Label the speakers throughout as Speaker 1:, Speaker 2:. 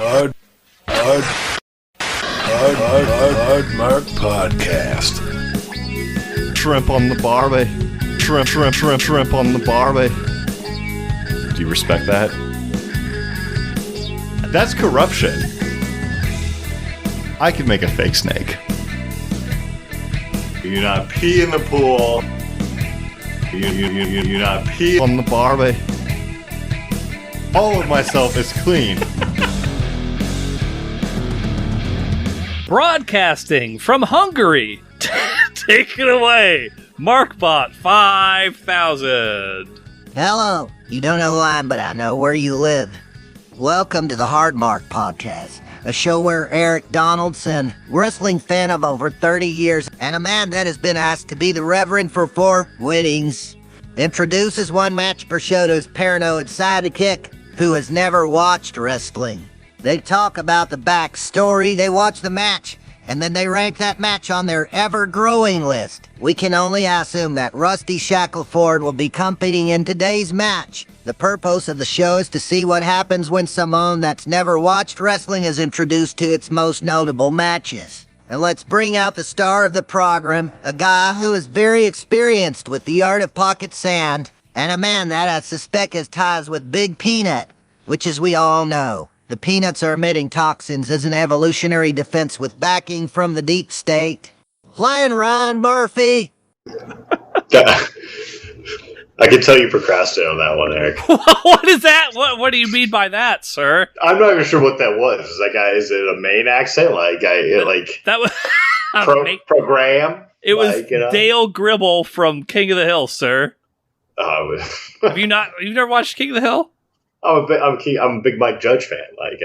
Speaker 1: Hard Mark Podcast.
Speaker 2: Shrimp on the barbie. Shrimp on the barbie. Do you respect that? That's corruption. I could make a fake snake. You do not pee in the pool. You not pee on the barbie. All of myself is clean.
Speaker 3: Broadcasting from Hungary. Take it away, Markbot 5000.
Speaker 4: Hello. You don't know who I am, but I know where you live. Welcome to the Hard Mark Podcast, a show where Eric Donaldson, wrestling fan of over 30 years, and a man that has been asked to be the Reverend for 4 weddings, introduces one match per show to his paranoid sidekick, who has never watched wrestling. They talk about the backstory, they watch the match, and then they rank that match on their ever-growing list. We can only assume that Rusty Shackleford will be competing in today's match. The purpose of the show is to see what happens when someone that's never watched wrestling is introduced to its most notable matches. And let's bring out the star of the program, a guy who is very experienced with the art of pocket sand, and a man that I suspect has ties with Big Peanut, which, as we all know, the peanuts are emitting toxins as an evolutionary defense with backing from the deep state. Flying Ryan Murphy!
Speaker 5: I can tell you procrastinated on that one, Eric.
Speaker 3: What is that? What do you mean by that, sir?
Speaker 5: I'm not even sure what that was. Is it a Maine accent?
Speaker 3: That was
Speaker 5: program?
Speaker 3: It was Dale Gribble from King of the Hill, sir. Have you not? You've never watched King of the Hill?
Speaker 5: I'm a big Mike Judge fan.
Speaker 3: You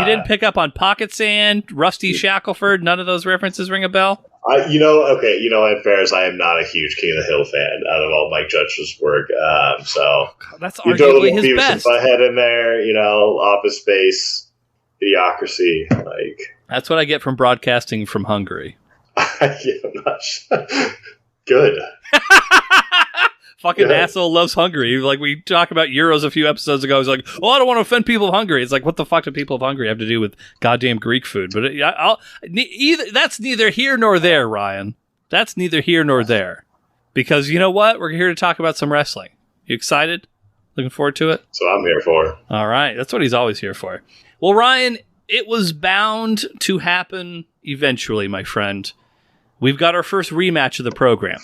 Speaker 3: didn't pick up on Pocket Sand, Rusty Shackleford. None of those references ring a bell.
Speaker 5: In fairness, I am not a huge King of the Hill fan out of all Mike Judge's work. So
Speaker 3: that's
Speaker 5: you throw a
Speaker 3: arguably
Speaker 5: little
Speaker 3: his
Speaker 5: Beavis
Speaker 3: best.
Speaker 5: and Butthead in there, Office Space, Idiocracy.
Speaker 3: That's what I get from broadcasting from Hungary.
Speaker 5: I'm not sure. Good.
Speaker 3: Fucking asshole loves Hungary. Like we talked about Euros a few episodes ago. He's like, "Oh, I don't want to offend people of Hungary." It's like, what the fuck do people of Hungary have to do with goddamn Greek food? But that's neither here nor there, Ryan. That's neither here nor there. Because you know what? We're here to talk about some wrestling. You excited? Looking forward to it?
Speaker 5: That's what I'm here for.
Speaker 3: All right. That's what he's always here for. Well, Ryan, it was bound to happen eventually, my friend. We've got our first rematch of the program.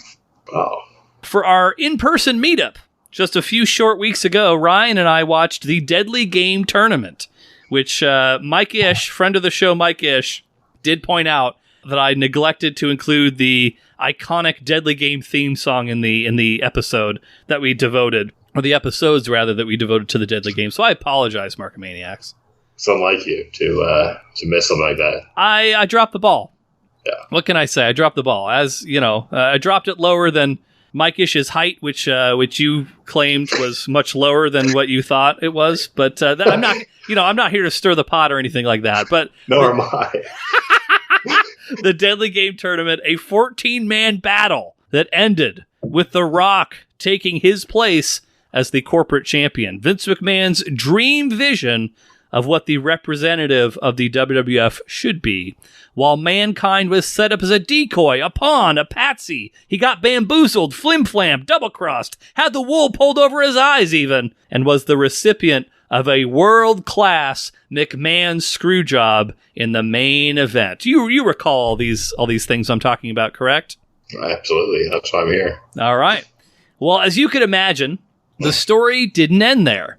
Speaker 5: Oh.
Speaker 3: For our in-person meetup, just a few short weeks ago, Ryan and I watched the Deadly Game Tournament, which Mike Ish, friend of the show Mike Ish, did point out that I neglected to include the iconic Deadly Game theme song in the episode that we devoted, or the episodes rather, that we devoted to the Deadly Game. So I apologize, Markomaniacs.
Speaker 5: It's unlike you to miss something like that.
Speaker 3: I dropped the ball.
Speaker 5: Yeah.
Speaker 3: What can I say? I dropped the ball. As you know, I dropped it lower than Mike Ish's height, which you claimed was much lower than what you thought it was, but I'm not here to stir the pot or anything like that. But
Speaker 5: nor am I.
Speaker 3: The Deadly Game Tournament, a 14-man battle that ended with The Rock taking his place as the corporate champion. Vince McMahon's dream vision of what the representative of the WWF should be. While Mankind was set up as a decoy, a pawn, a patsy, he got bamboozled, flim-flammed, double-crossed, had the wool pulled over his eyes even, and was the recipient of a world-class McMahon screwjob in the main event. You recall all these things I'm talking about, correct?
Speaker 5: Absolutely. That's why I'm here.
Speaker 3: All right. Well, as you could imagine, the story didn't end there.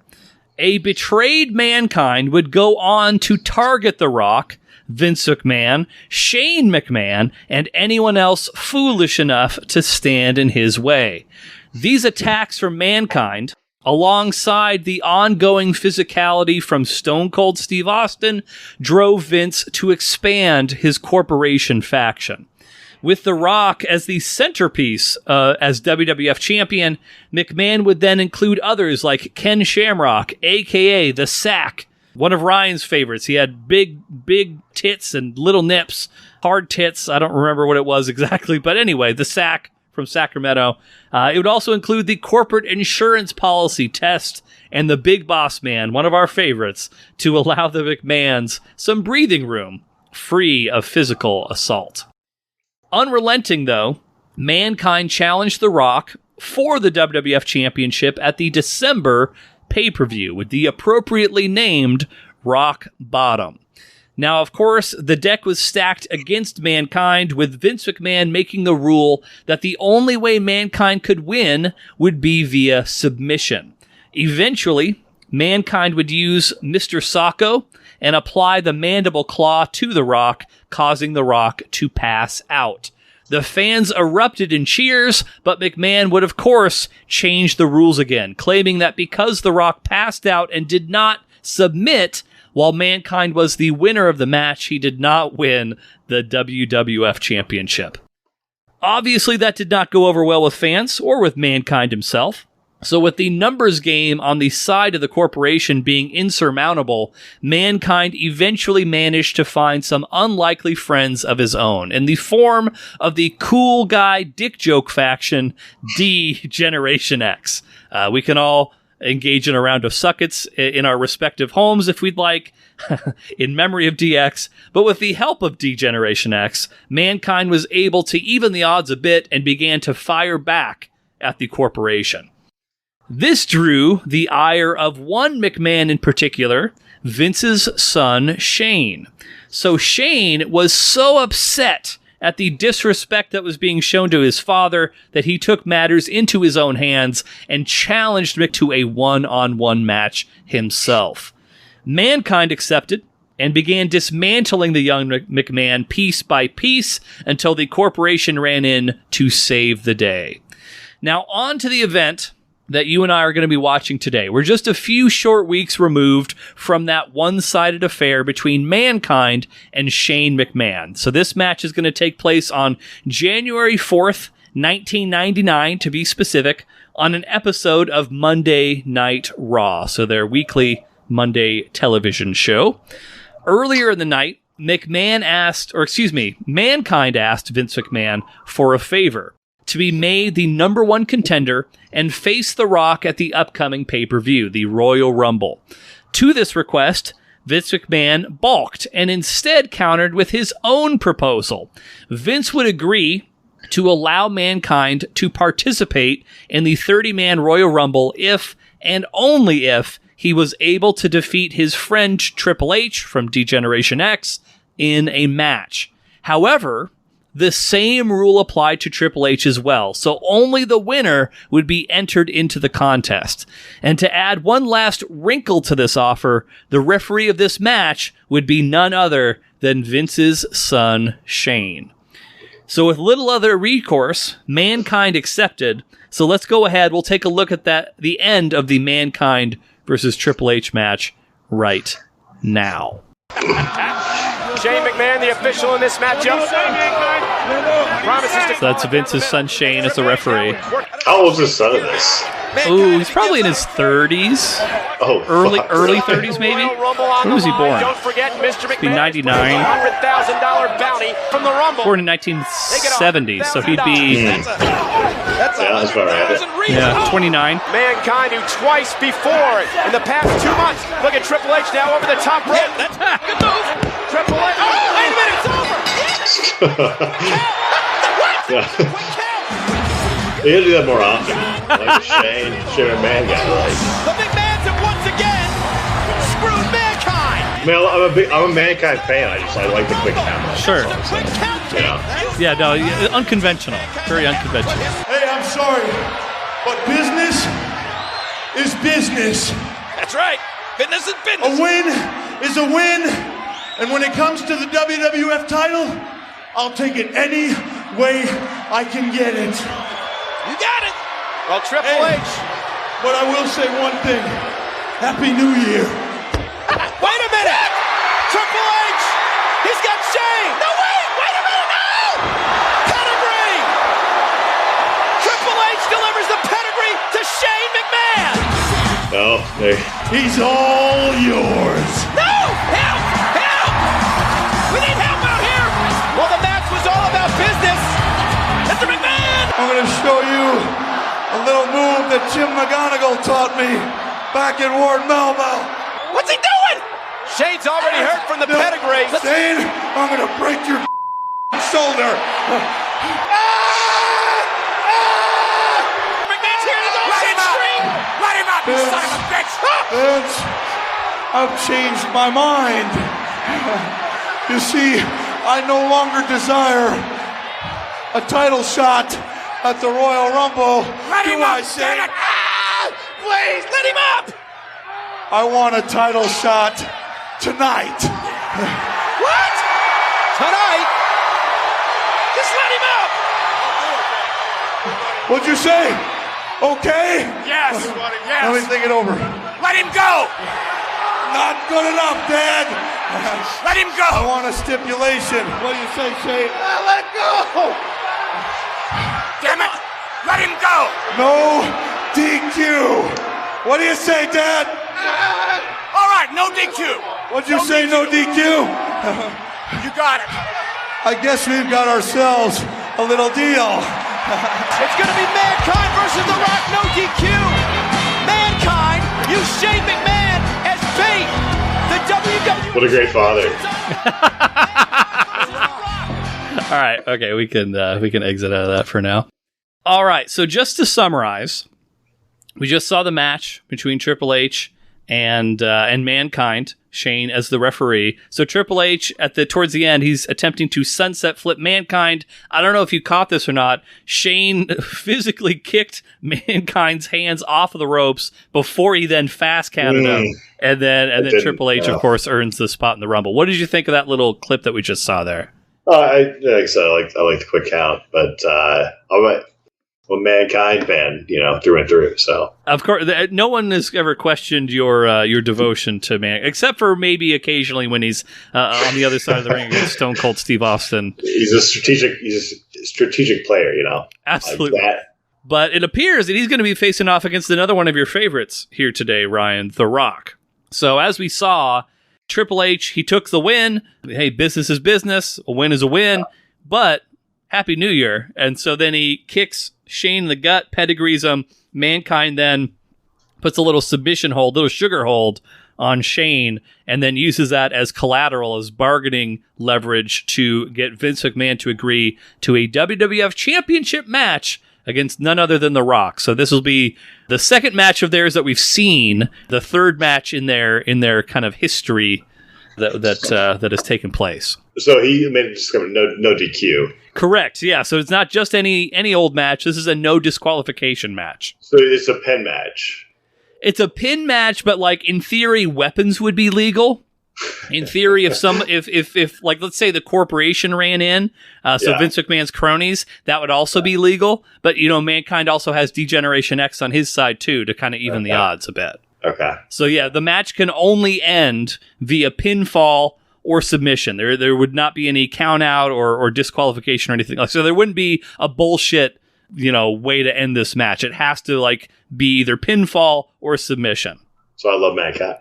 Speaker 3: A betrayed Mankind would go on to target The Rock, Vince McMahon, Shane McMahon, and anyone else foolish enough to stand in his way. These attacks from Mankind, alongside the ongoing physicality from Stone Cold Steve Austin, drove Vince to expand his corporation faction. With The Rock as the centerpiece as WWF Champion, McMahon would then include others like Ken Shamrock, a.k.a. The Sack, one of Ryan's favorites. He had big tits and little nips, hard tits. I don't remember what it was exactly, but anyway, The Sack, from Sacramento. It would also include the corporate insurance policy test and the Big Boss Man, one of our favorites, to allow the McMahons some breathing room, free of physical assault. Unrelenting, though, Mankind challenged The Rock for the WWF Championship at the December pay-per-view with the appropriately named Rock Bottom. Now, of course, the deck was stacked against Mankind, with Vince McMahon making the rule that the only way Mankind could win would be via submission. Eventually, Mankind would use Mr. Sacco and apply the mandible claw to The Rock, causing The Rock to pass out. The fans erupted in cheers, but McMahon would, of course, change the rules again, claiming that because The Rock passed out and did not submit, while Mankind was the winner of the match, he did not win the WWF Championship. Obviously, that did not go over well with fans or with Mankind himself. So with the numbers game on the side of the corporation being insurmountable, Mankind eventually managed to find some unlikely friends of his own in the form of the cool guy dick joke faction, D-Generation X. We can all engage in a round of suckets in our respective homes if we'd like, in memory of DX, but with the help of D-Generation X, Mankind was able to even the odds a bit and began to fire back at the corporation. This drew the ire of one McMahon in particular, Vince's son, Shane. So Shane was so upset at the disrespect that was being shown to his father that he took matters into his own hands and challenged Mick to a one-on-one match himself. Mankind accepted and began dismantling the young McMahon piece by piece until the corporation ran in to save the day. Now on to the event that you and I are going to be watching today. We're just a few short weeks removed from that one-sided affair between Mankind and Shane McMahon. So this match is going to take place on January 4th, 1999, to be specific, on an episode of Monday Night Raw, so their weekly Monday television show. Earlier in the night, Mankind asked Vince McMahon for a favor: to be made the number one contender and face The Rock at the upcoming pay-per-view, the Royal Rumble. To this request, Vince McMahon balked and instead countered with his own proposal. Vince would agree to allow Mankind to participate in the 30-man Royal Rumble if, and only if, he was able to defeat his friend Triple H from D-Generation X in a match. However, the same rule applied to Triple H as well, so only the winner would be entered into the contest. And to add one last wrinkle to this offer, the referee of this match would be none other than Vince's son, Shane. So with little other recourse, Mankind accepted. So let's go ahead, we'll take a look at the end of the Mankind versus Triple H match right now.
Speaker 6: Shane McMahon, the official in this matchup.
Speaker 3: So that's Vince's son Shane as the referee.
Speaker 5: How old's his son in this?
Speaker 3: Ooh, he's probably in his 30s.
Speaker 5: Oh,
Speaker 3: early
Speaker 5: fuck.
Speaker 3: 30s maybe. When was he born?
Speaker 6: Don't forget, Mr.
Speaker 3: He'd be
Speaker 6: McMahon.
Speaker 3: 99.
Speaker 6: $100,000 bounty from the Rumble.
Speaker 3: Born in 1970, so he'd be
Speaker 5: That's about right.
Speaker 3: 29.
Speaker 6: Mankind, who twice before in the past 2 months. Look at Triple H now over the top rope. Good move. Triple H. Oh, wait a minute, it's over.
Speaker 5: You gotta do that more often. Like Shane McMahon guy.
Speaker 6: The McMahons have once again screwed Mankind.
Speaker 5: I mean, I'm a Mankind fan. I like the quick count.
Speaker 3: Sure.
Speaker 6: Quick count.
Speaker 3: Yeah, no, unconventional. Very unconventional.
Speaker 1: Hey, I'm sorry, but business is business.
Speaker 6: That's right. Business is
Speaker 1: A
Speaker 6: business.
Speaker 1: win is a win, and when it comes to the WWF title, I'll take it any way I can get it.
Speaker 6: You got it. Well, Triple
Speaker 1: Hey.
Speaker 6: H.
Speaker 1: But I will say one thing. Happy New Year.
Speaker 6: Wait a minute. Triple H. He's got Shane. No, wait a minute. No. Pedigree. Triple H delivers the pedigree to Shane McMahon.
Speaker 5: Oh, there.
Speaker 1: He's all yours.
Speaker 6: No. Help. We need help out here. Well, the match was all about business. Mr. McMahon.
Speaker 1: I'm going to Jim McGonigal taught me back in Ward Melville.
Speaker 6: What's he doing? Shane's already hurt from the pedigree.
Speaker 1: Shane, I'm going to break your shoulder.
Speaker 6: McMahon's here to go. Let him out, you son of a bitch.
Speaker 1: Vince, I've changed my mind. You see, I no longer desire a title shot at the Royal Rumble.
Speaker 6: Let him up, damn it. Please, let him up.
Speaker 1: I want a title shot tonight.
Speaker 6: What? Tonight? Just let him up.
Speaker 1: What'd you say? Okay?
Speaker 6: Yes.
Speaker 1: Let me think it over.
Speaker 6: Let him go.
Speaker 1: Not good enough, Dad.
Speaker 6: Let him
Speaker 1: I
Speaker 6: go.
Speaker 1: want a stipulation. What do you say, Shane? Let go.
Speaker 6: Damn it. Let him go.
Speaker 1: No DQ. What do you say, Dad?
Speaker 6: All right, no DQ.
Speaker 1: What'd you say, no DQ?
Speaker 6: You got it.
Speaker 1: I guess we've got ourselves a little deal.
Speaker 6: It's going to be Mankind versus The Rock, no DQ. Mankind, use Shane McMahon as bait. The WWE.
Speaker 5: What a great father.
Speaker 3: All right, okay, we can exit out of that for now. All right, so just to summarize, we just saw the match between Triple H and Mankind, Shane as the referee. So Triple H towards the end, he's attempting to sunset flip Mankind. I don't know if you caught this or not. Shane physically kicked Mankind's hands off of the ropes before he then fast counted him, and then Triple H, of course, earns the spot in the Rumble. What did you think of that little clip that we just saw there?
Speaker 5: Like I said, I like the quick count, but I'm a Mankind fan, through and through. So
Speaker 3: of course, no one has ever questioned your devotion to Man, except for maybe occasionally when he's on the other side of the ring against Stone Cold Steve Austin.
Speaker 5: He's a strategic player,
Speaker 3: Absolutely.
Speaker 5: Like that.
Speaker 3: But it appears that he's going to be facing off against another one of your favorites here today, Ryan, The Rock. So as we saw, Triple H, he took the win. Hey, business is business. A win is a win. But Happy New Year. And so then he kicks Shane in the gut, pedigrees him. Mankind then puts a little submission hold, little sugar hold on Shane, and then uses that as collateral, as bargaining leverage to get Vince McMahon to agree to a WWF Championship match against none other than The Rock. So this will be the second match of theirs that we've seen, the third match in their kind of history that has taken place.
Speaker 5: So he made it discover no DQ.
Speaker 3: Correct. Yeah. So it's not just any old match. This is a no disqualification match.
Speaker 5: So it's a pen match.
Speaker 3: It's a pin match, but like in theory, weapons would be legal. In theory, if like let's say the corporation ran in, Vince McMahon's cronies, that would also be legal. But Mankind also has Degeneration X on his side too to kind of even the odds a bit.
Speaker 5: Okay.
Speaker 3: So yeah, the match can only end via pinfall or submission. There would not be any count out or disqualification or anything like. So there wouldn't be a bullshit way to end this match. It has to be either pinfall or submission.
Speaker 5: So I love Mankind.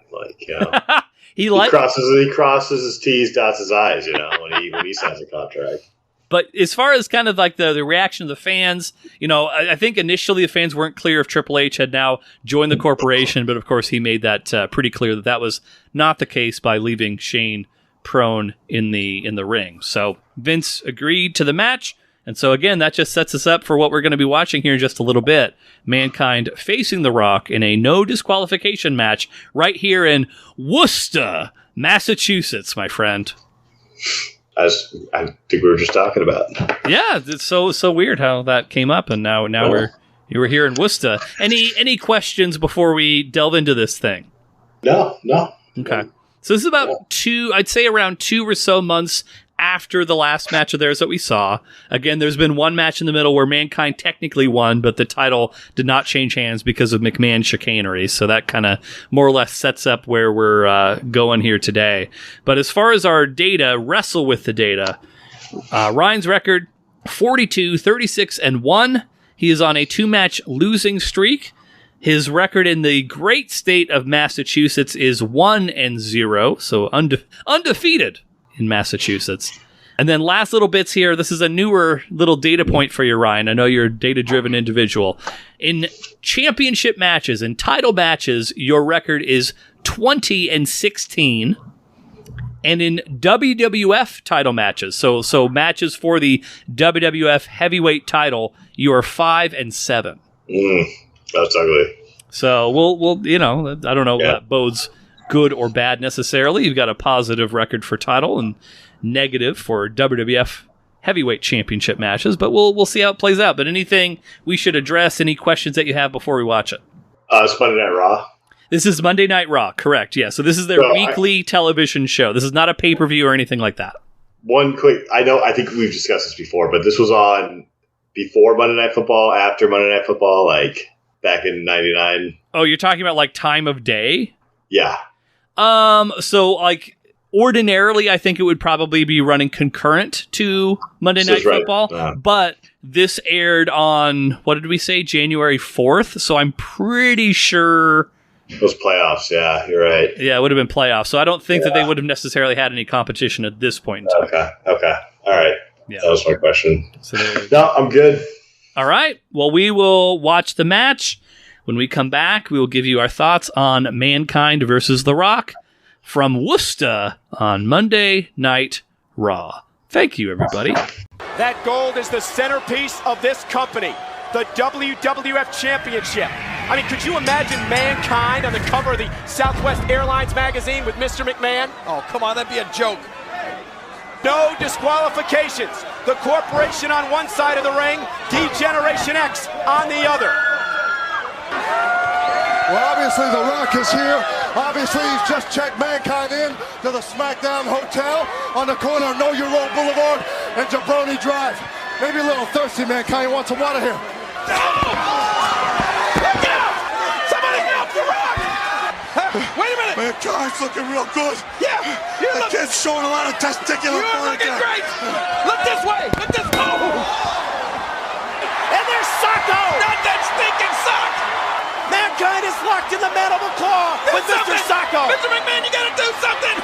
Speaker 3: He
Speaker 5: crosses his T's, dots his I's. When he signs a contract.
Speaker 3: But as far as kind of like the reaction of the fans, I think initially the fans weren't clear if Triple H had now joined the corporation, but of course he made that pretty clear that was not the case by leaving Shane prone in the ring. So Vince agreed to the match, and so again that just sets us up for what we're going to be watching here in just a little bit. Mankind facing The Rock in a no disqualification match right here in Worcester, Massachusetts, my friend.
Speaker 5: As I think we were just talking about.
Speaker 3: Yeah, it's so weird how that came up, and now we're here in Worcester. Any questions before we delve into this thing?
Speaker 5: No.
Speaker 3: Okay. So this is about around 2 or so months after the last match of theirs that we saw. Again, there's been one match in the middle where Mankind technically won, but the title did not change hands because of McMahon chicanery. So that kind of more or less sets up where we're going here today. But as far as our data, wrestle with the data. Ryan's record, 42, 36, and 1. He is on a 2-match losing streak. His record in the great state of Massachusetts is 1-0, so undefeated in Massachusetts. And then last little bits here. This is a newer little data point for you, Ryan. I know you're a data-driven individual. In championship matches and title matches, your record is 20-16. And in WWF title matches, so matches for the WWF heavyweight title, you are 5-7.
Speaker 5: That's ugly.
Speaker 3: So we'll I don't know if that bodes good or bad necessarily. You've got a positive record for title and negative for WWF heavyweight championship matches, but we'll see how it plays out. But anything we should address, any questions that you have before we watch it?
Speaker 5: It's Monday Night Raw.
Speaker 3: This is Monday Night Raw, correct? Yeah. So this is their weekly television show. This is not a pay-per-view or anything like that.
Speaker 5: One quick, I think we've discussed this before, but this was on before Monday Night Football, after Monday Night Football, like back in '99.
Speaker 3: Oh, you're talking about like time of day?
Speaker 5: Yeah.
Speaker 3: So like ordinarily, I think it would probably be running concurrent to Monday Night Football, but this aired on, what did we say, January 4th? So I'm pretty sure
Speaker 5: it was playoffs. Yeah, you're right.
Speaker 3: Yeah, it would have been playoffs. So I don't think that they would have necessarily had any competition at this point in time.
Speaker 5: Okay. All right.
Speaker 3: Yeah.
Speaker 5: That was my question.
Speaker 3: So
Speaker 5: no, I'm good.
Speaker 3: All right. Well, we will watch the match. When we come back, we will give you our thoughts on Mankind versus The Rock from Worcester on Monday Night Raw. Thank you, everybody.
Speaker 6: That gold is the centerpiece of this company, the WWF Championship. I mean, could you imagine Mankind on the cover of the Southwest Airlines magazine with Mr. McMahon? Oh, come on, that'd be a joke. No disqualifications. The corporation on one side of the ring, D-Generation X on the other.
Speaker 7: Well, obviously The Rock is here. Obviously he's just checked Mankind in to the SmackDown Hotel on the corner of Know Your Road Boulevard and Jabroni Drive. Maybe a little thirsty, Mankind. You want some water here?
Speaker 6: No! Look out! Somebody help The Rock! Wait a minute!
Speaker 1: Mankind's looking real good.
Speaker 6: Yeah!
Speaker 1: The kid's showing a lot of testicular
Speaker 6: You're looking great! Look this way! Look this way! And there's Socko! Not that stinking sock! Mankind is locked in the mandible claw with Mr. Socko! Mr. McMahon, you gotta do something!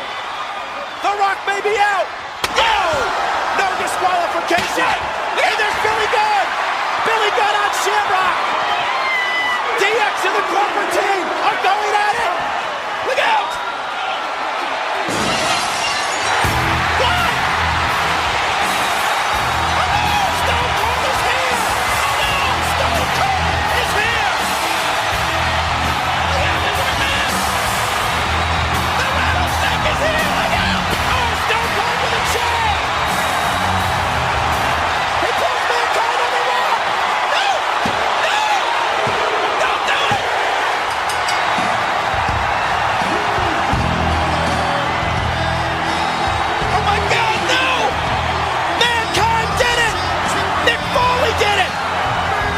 Speaker 6: The Rock may be out! No disqualification! And there's Billy Gunn! Billy Gunn on Shamrock! DX and the corporate team are going at it! Look out! What? Oh no! Stone Cold is here! Oh no! Stone Cold is here! Look out, Mr. McMahon! The rattlesnake is here! Look out! Oh, Stone Cold with a chair! He pulls Mankind on the Rock! No! No! Don't do it! Oh my God, no! Mankind did it! Nick Foley did it!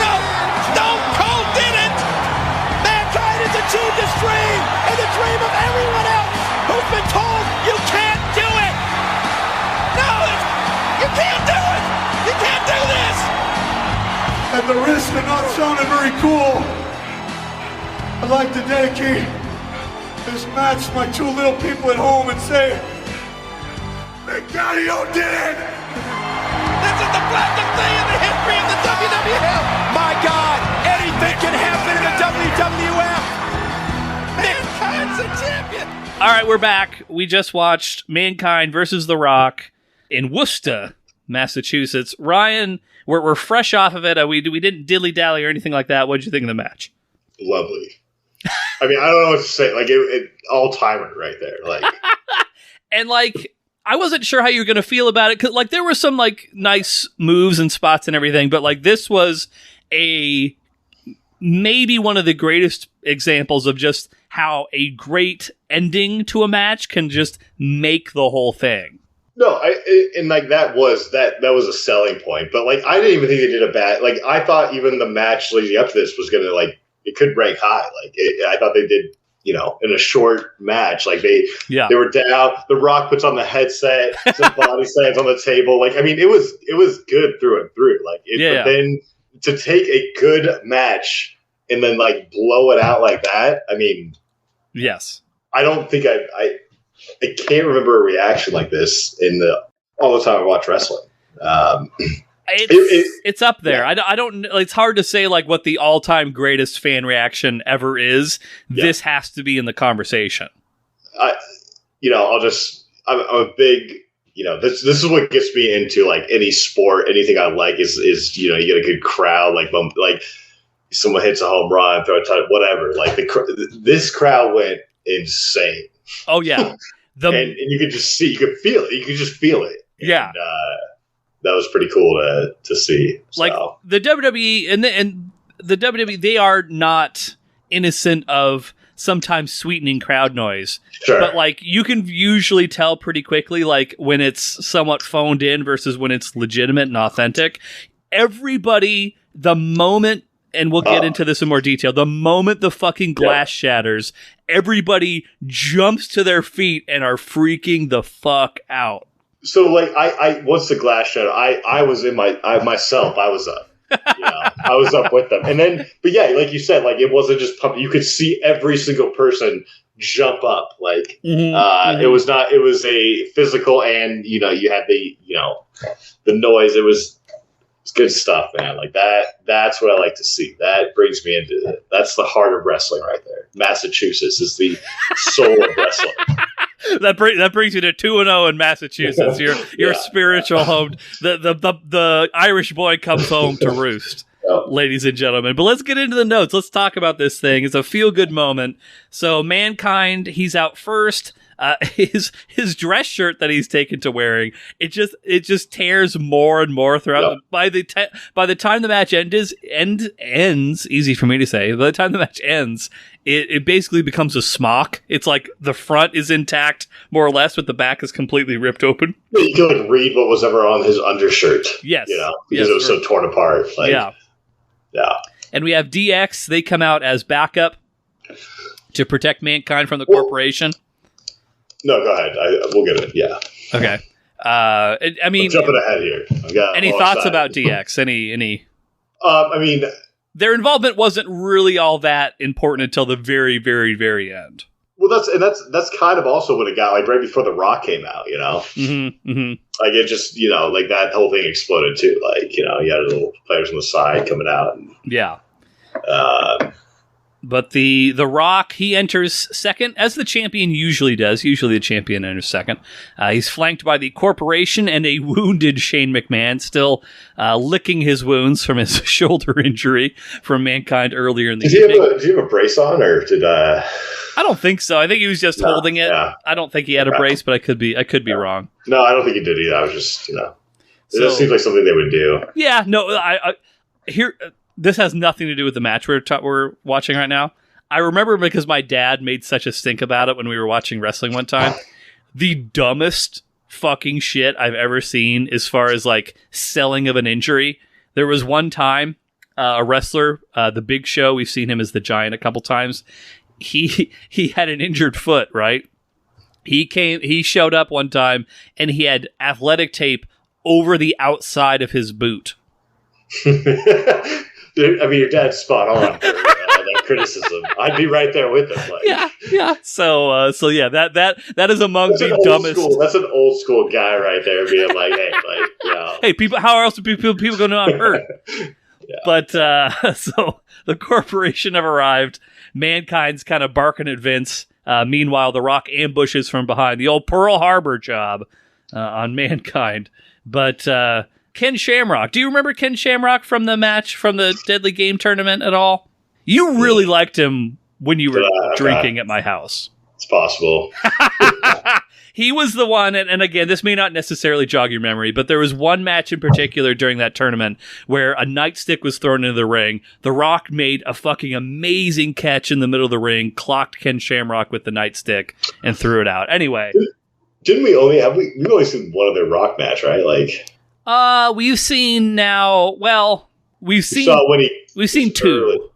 Speaker 6: No! Stone Cold did it! Mankind has achieved his dream and the dream of everyone else who's been told you can't do it! No! You can't do it! You can't do this!
Speaker 1: At the risk of not sounding very cool, I'd like to dedicate this match to my two little people at home and say, Mankind did it!
Speaker 6: This is the blackest day in the history of the WWF! My God, anything can happen in the WWF! Mankind's a champion!
Speaker 3: All right, we're back. We just watched Mankind versus The Rock in Worcester, Massachusetts. Ryan, we're fresh off of it. We didn't dilly-dally or anything like that. What did you think of the match?
Speaker 5: Lovely. I mean, I don't know what to say. Like, it all-timer right there. Like,
Speaker 3: And like, I wasn't sure how you were going to feel about it, because like there were some like nice moves and spots and everything, but like this was maybe one of the greatest examples of just how a great ending to a match can just make the whole thing.
Speaker 5: no, and like that was a selling point. But like, I didn't even think they did a bad. Like, I thought even the match leading up to this was gonna like it could rank high. Like, I thought they did. You know, in a short match, like they were down. The Rock puts on the headset, some body slams on the table. Like, I mean, it was good through and through. Like, but then to take a good match and then like blow it out like that. I mean,
Speaker 3: yes,
Speaker 5: I don't think I can't remember a reaction like this in the all the time I watch wrestling.
Speaker 3: It's up there. Yeah. I don't. It's hard to say like what the all-time greatest fan reaction ever is. Yeah. This has to be in the conversation.
Speaker 5: I'm a big. This is what gets me into like any sport, anything I like is you get a good crowd, like someone hits a home run, throw a touch, whatever. Like this crowd went insane.
Speaker 3: Oh yeah,
Speaker 5: and you could just see, you could feel it. You could just feel it.
Speaker 3: Yeah,
Speaker 5: and, that was pretty cool to see.
Speaker 3: Like the WWE and the WWE, they are not innocent of sometimes sweetening crowd noise.
Speaker 5: Sure.
Speaker 3: But like you can usually tell pretty quickly like when it's somewhat phoned in versus when it's legitimate and authentic. Everybody, the moment, and we'll get into this in more detail, the moment the fucking glass shatters, everybody jumps to their feet and are freaking the fuck out.
Speaker 5: So like I once the glass shattered, I was in I was up. I was up with them. And then, but yeah, like you said, like it wasn't just pumping. You could see every single person jump up. Like it was a physical, and you had the noise. It's good stuff, man. Like that's what I like to see. That brings me into it. That's the heart of wrestling right there. Massachusetts is the soul of wrestling.
Speaker 3: That brings you to 2-0 in Massachusetts. Your spiritual home. The Irish boy comes home to roost, ladies and gentlemen. But let's get into the notes. Let's talk about this thing. It's a feel good moment. So Mankind, he's out first. His dress shirt that he's taken to wearing, it just tears more and more throughout. By the time the match ends, easy for me to say. By the time the match ends, it basically becomes a smock. It's like the front is intact, more or less, but the back is completely ripped open.
Speaker 5: You can like read what was ever on his undershirt.
Speaker 3: Yes,
Speaker 5: because it was so torn apart. Like, yeah.
Speaker 3: And we have DX. They come out as backup to protect Mankind from the corporation.
Speaker 5: No, go ahead. We'll get it. Yeah.
Speaker 3: Okay. I mean,
Speaker 5: I'm jumping ahead here.
Speaker 3: Any thoughts about DX? Any?
Speaker 5: I mean,
Speaker 3: their involvement wasn't really all that important until the very, very, very end.
Speaker 5: Well, that's kind of also what it got like right before The Rock came out.
Speaker 3: Mm-hmm, mm-hmm.
Speaker 5: Like it just like that whole thing exploded too. Like you had little players on the side coming out. And,
Speaker 3: yeah. But the Rock, he enters second, as the champion usually does. Usually the champion enters second. He's flanked by the corporation and a wounded Shane McMahon, still licking his wounds from his shoulder injury from Mankind earlier in the evening.
Speaker 5: Did he have a brace on, or did
Speaker 3: I don't think so. I think he was just holding it. Yeah. I don't think he had a brace, but I could be wrong.
Speaker 5: No, I don't think he did either. I was just, it just seems like something they would do.
Speaker 3: Yeah, no, here... This has nothing to do with the match we're watching right now. I remember because my dad made such a stink about it when we were watching wrestling one time. The dumbest fucking shit I've ever seen as far as like selling of an injury. There was one time a wrestler, the Big Show, we've seen him as the Giant a couple times. He had an injured foot, right? He showed up one time and he had athletic tape over the outside of his boot.
Speaker 5: I mean, your dad's spot on for that criticism. I'd be right there with him. Like.
Speaker 3: Yeah. So yeah, that is among the dumbest.
Speaker 5: That's an old school guy right there, being like, hey,
Speaker 3: hey, people. How else do people gonna know I'm hurt?
Speaker 5: Yeah.
Speaker 3: But so the corporation have arrived. Mankind's kind of barking at Vince. Meanwhile, The Rock ambushes from behind. The old Pearl Harbor job on Mankind, but. Ken Shamrock. Do you remember Ken Shamrock from the match from the Deadly Game tournament at all? You really liked him when you were drinking at my house.
Speaker 5: It's possible.
Speaker 3: He was the one, and again, this may not necessarily jog your memory, but there was one match in particular during that tournament where a nightstick was thrown into the ring. The Rock made a fucking amazing catch in the middle of the ring, clocked Ken Shamrock with the nightstick, and through it out. Anyway.
Speaker 5: Didn't we we've only seen one other Rock match, right? Like...
Speaker 3: we've seen now. Well, we've seen two.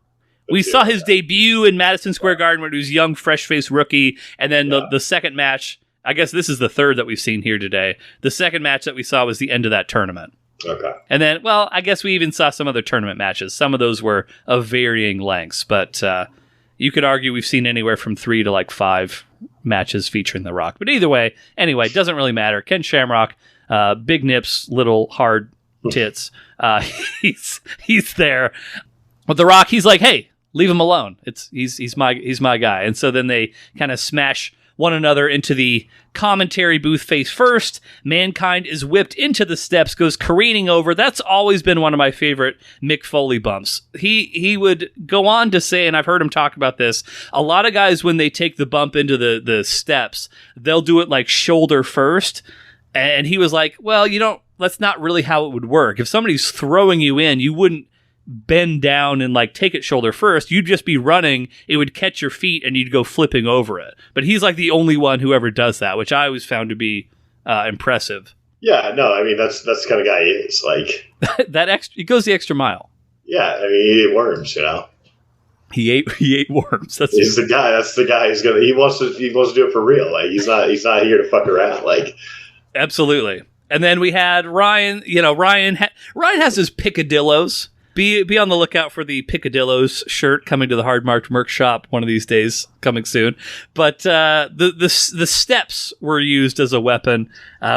Speaker 3: We saw his debut in Madison Square Garden when he was a young, fresh-faced rookie, and then the second match. I guess this is the third that we've seen here today. The second match that we saw was the end of that tournament.
Speaker 5: Okay.
Speaker 3: And then, well, I guess we even saw some other tournament matches. Some of those were of varying lengths, but you could argue we've seen anywhere from 3 to like 5 matches featuring The Rock. But either way, anyway, it doesn't really matter. Ken Shamrock, big nips, little hard tits. He's there. With The Rock, he's like, hey, leave him alone. He's my guy. And so then they kind of smash one another into the commentary booth face first. Mankind is whipped into the steps, goes careening over. That's always been one of my favorite Mick Foley bumps. He would go on to say, and I've heard him talk about this, a lot of guys, when they take the bump into the steps, they'll do it like shoulder first. And he was like, well, that's not really how it would work. If somebody's throwing you in, you wouldn't bend down and like take it shoulder first. You'd just be running, it would catch your feet and you'd go flipping over it. But he's like the only one who ever does that, which I always found to be impressive.
Speaker 5: Yeah, no, I mean that's the kind of guy he is. Like
Speaker 3: he goes the extra mile.
Speaker 5: Yeah, I mean he ate worms,
Speaker 3: He ate worms.
Speaker 5: He's the guy. That's the guy who's he wants to do it for real. Like he's not here to fuck around. Like
Speaker 3: absolutely. And then we had Ryan. Ryan has his picadillos. Be on the lookout for the Picadillos shirt coming to the Hard Marked Merch shop one of these days, coming soon. But the steps were used as a weapon.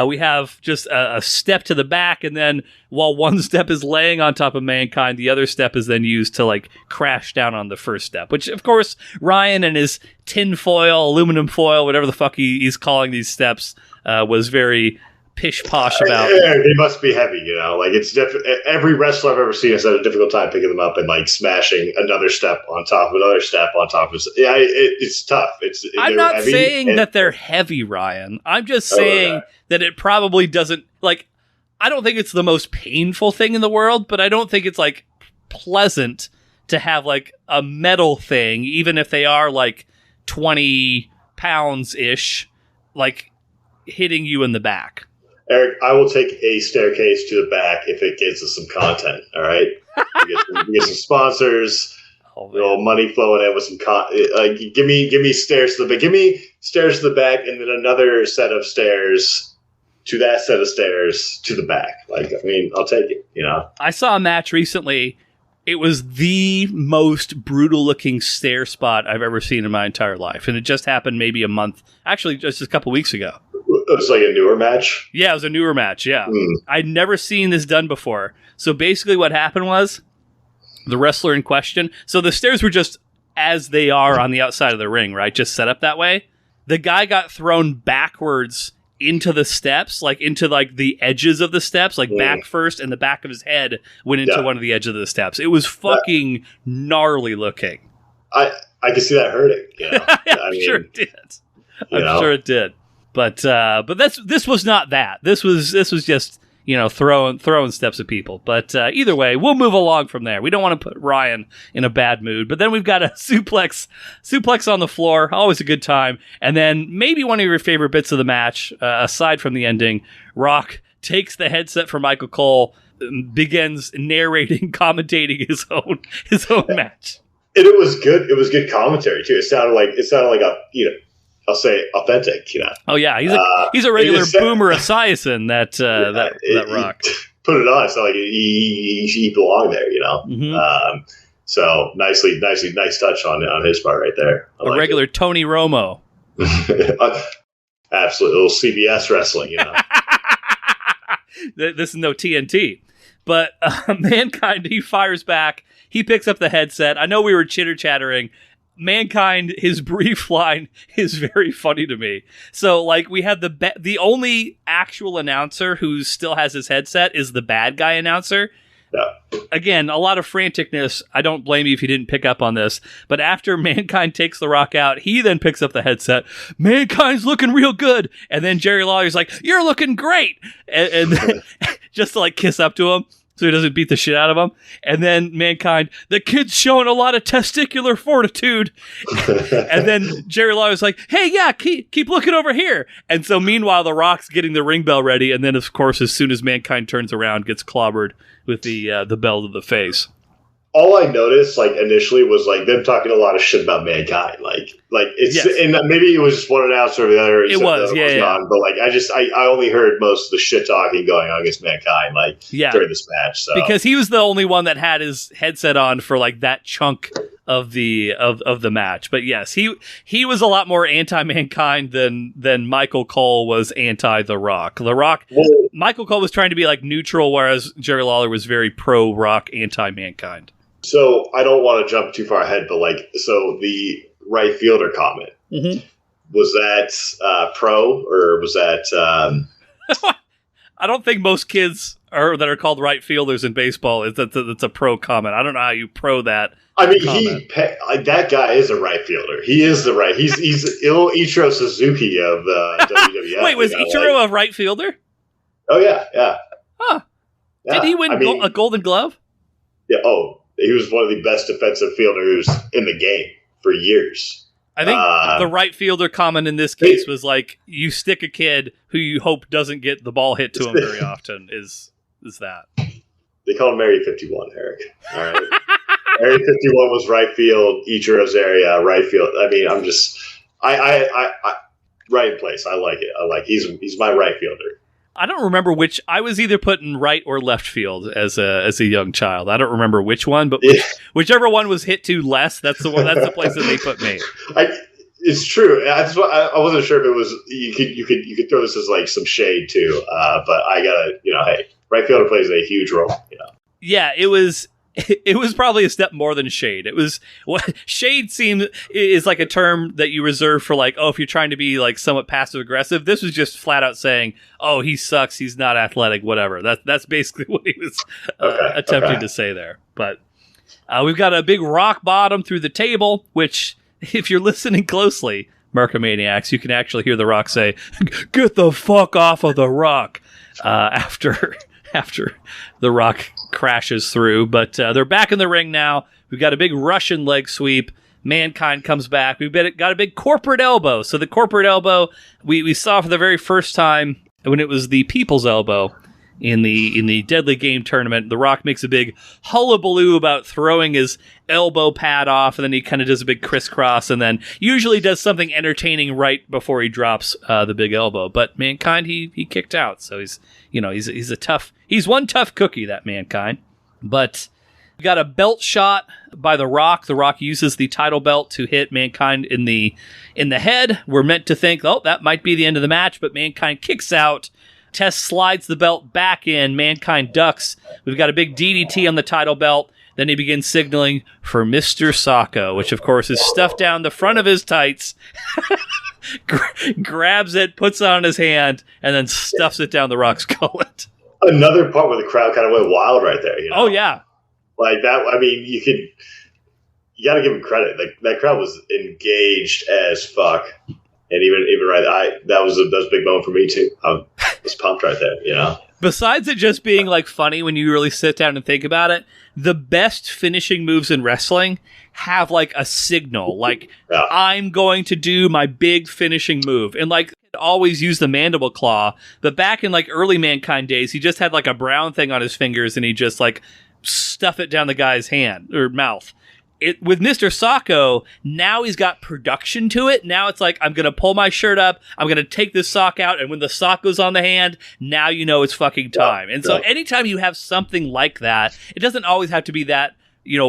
Speaker 3: We have just a step to the back, and then while one step is laying on top of Mankind, the other step is then used to like crash down on the first step. Which, of course, Ryan and his tin foil, aluminum foil, whatever the fuck he's calling these steps, was very pish posh about.
Speaker 5: They must be heavy, like it's every wrestler I've ever seen has had a difficult time picking them up and like smashing another step on top of another step on top of. Yeah, it's tough.
Speaker 3: I'm not saying that they're heavy, Ryan. I'm just saying that it probably doesn't like. I don't think it's the most painful thing in the world, but I don't think it's like pleasant to have like a metal thing, even if they are like 20 pounds ish, like hitting you in the back.
Speaker 5: Eric, I will take a staircase to the back if it gets us some content. All right, we get some sponsors, a little money flowing in with some like give me stairs to the back, give me stairs to the back, and then another set of stairs to that set of stairs to the back. Like, I mean, I'll take it.
Speaker 3: I saw a match recently. It was the most brutal looking stair spot I've ever seen in my entire life, and it just happened maybe just a couple weeks ago.
Speaker 5: It was like a newer match?
Speaker 3: Yeah, it was a newer match, yeah. I'd never seen this done before. So basically what happened was the wrestler in question, so the stairs were just as they are on the outside of the ring, right? Just set up that way. The guy got thrown backwards into the steps, like into like the edges of the steps, like back first, and the back of his head went into one of the edges of the steps. It was fucking gnarly looking. I
Speaker 5: can see that hurting.
Speaker 3: I'm sure it did. I'm sure it did. But this was not that. This was just throwing steps at people. But either way, we'll move along from there. We don't want to put Ryan in a bad mood. But then we've got a suplex on the floor, always a good time. And then maybe one of your favorite bits of the match, aside from the ending, Rock takes the headset from Michael Cole, begins narrating, commentating his own match.
Speaker 5: And it was good. It was good commentary too. It sounded like a I'll say authentic,
Speaker 3: Oh yeah, he's a regular boomer esiason that Rock.
Speaker 5: Put it on. It's not like he belonged there, Mm-hmm. So nice touch on his part right there.
Speaker 3: A regular Tony Romo.
Speaker 5: Absolutely, a little CBS wrestling,
Speaker 3: This is no TNT, but Mankind, he fires back. He picks up the headset. I know we were chitter-chattering. Mankind, his brief line is very funny to me. So, like, we have the only actual announcer who still has his headset is the bad guy announcer.
Speaker 5: Yeah.
Speaker 3: Again, a lot of franticness. I don't blame you if you didn't pick up on this. But after Mankind takes The Rock out, he then picks up the headset. Mankind's looking real good. And then Jerry Lawler's like, you're looking great. And just to, like, kiss up to him, so he doesn't beat the shit out of him. And then Mankind, the kid's showing a lot of testicular fortitude. And then Jerry Lawler's like, hey, yeah, keep looking over here. And so meanwhile, The Rock's getting the ring bell ready. And then, of course, as soon as Mankind turns around, gets clobbered with the bell to the face.
Speaker 5: All I noticed, like, initially was, like, them talking a lot of shit about Mankind. Like it's, yes. And maybe it was just one announcer or the other.
Speaker 3: It was, yeah.
Speaker 5: On, but, like, I only heard most of the shit talking going on against Mankind, like, during this match. So.
Speaker 3: Because he was the only one that had his headset on for, like, that chunk of the match. But yes, he was a lot more anti-Mankind than Michael Cole was anti-The Rock. Michael Cole was trying to be like neutral, whereas Jerry Lawler was very pro-Rock, anti-Mankind.
Speaker 5: So I don't want to jump too far ahead, but so the right fielder comment, was that pro, or was that?
Speaker 3: I don't think most kids that are called right fielders in baseball that's a pro comment. I don't know how you pro that.
Speaker 5: I mean,
Speaker 3: comment.
Speaker 5: That guy is a right fielder. He is the right. He's Ichiro Suzuki of WWF.
Speaker 3: Wait, was Ichiro a right fielder?
Speaker 5: Oh yeah.
Speaker 3: Huh.
Speaker 5: Yeah.
Speaker 3: Did he win a Golden Glove?
Speaker 5: Yeah. Oh, he was one of the best defensive fielders in the game for years.
Speaker 3: I think the right fielder comment in this case was like, you stick a kid who you hope doesn't get the ball hit to him very often. Is that?
Speaker 5: They call him Area 51, Eric. All right. Area 51 was right field. Ichiro's area, right field. I mean, I'm just, I right in place. I like it. He's my right fielder.
Speaker 3: I don't remember which. I was either put in right or left field as a young child. I don't remember which one, but whichever one was hit to less, that's the one. That's the place that they put me.
Speaker 5: It's true. I wasn't sure if it was. You could throw this as like some shade too, but I gotta, hey, right fielder plays a huge role.
Speaker 3: Yeah, it was probably a step more than shade. It was what shade is like a term that you reserve for like, if you're trying to be like somewhat passive aggressive. This was just flat out saying, he sucks, he's not athletic, whatever. That's basically what he was attempting to say there. But we've got a big rock bottom through the table, which if you're listening closely, Markomaniacs, you can actually hear The Rock say, "Get the fuck off of The Rock," after The Rock crashes through. But they're back in the ring now. We've got a big Russian leg sweep. Mankind comes back. We've got a big corporate elbow. So the corporate elbow we saw for the very first time when it was the People's Elbow in the Deadly Game tournament. The Rock makes a big hullabaloo about throwing his elbow pad off, and then he kind of does a big crisscross, and then usually does something entertaining right before he drops the big elbow. But Mankind, he kicked out, so he's one tough cookie, that Mankind. But we got a belt shot by The Rock. The Rock uses the title belt to hit Mankind in the head. We're meant to think, that might be the end of the match, but Mankind kicks out. Test slides the belt back in. Mankind ducks. We've got a big DDT on the title belt. Then he begins signaling for Mr. Socko, which of course is stuffed down the front of his tights. Grabs it, puts it on his hand, and then stuffs it down The Rock's gullet.
Speaker 5: Another part where the crowd kind of went wild right there.
Speaker 3: Oh yeah,
Speaker 5: like that. I mean, you got to give him credit. Like that crowd was engaged as fuck. And even right, that was a big moment for me too. I was pumped right there,
Speaker 3: Besides it just being like funny when you really sit down and think about it, the best finishing moves in wrestling have like a signal, like I'm going to do my big finishing move, and like always use the mandible claw. But back in like early Mankind days, he just had like a brown thing on his fingers, and he just like stuff it down the guy's hand or mouth. With Mr. Socko, now he's got production to it. Now it's like, I'm going to pull my shirt up, I'm going to take this sock out, and when the sock goes on the hand, now you know it's fucking time. And so anytime you have something like that, it doesn't always have to be that,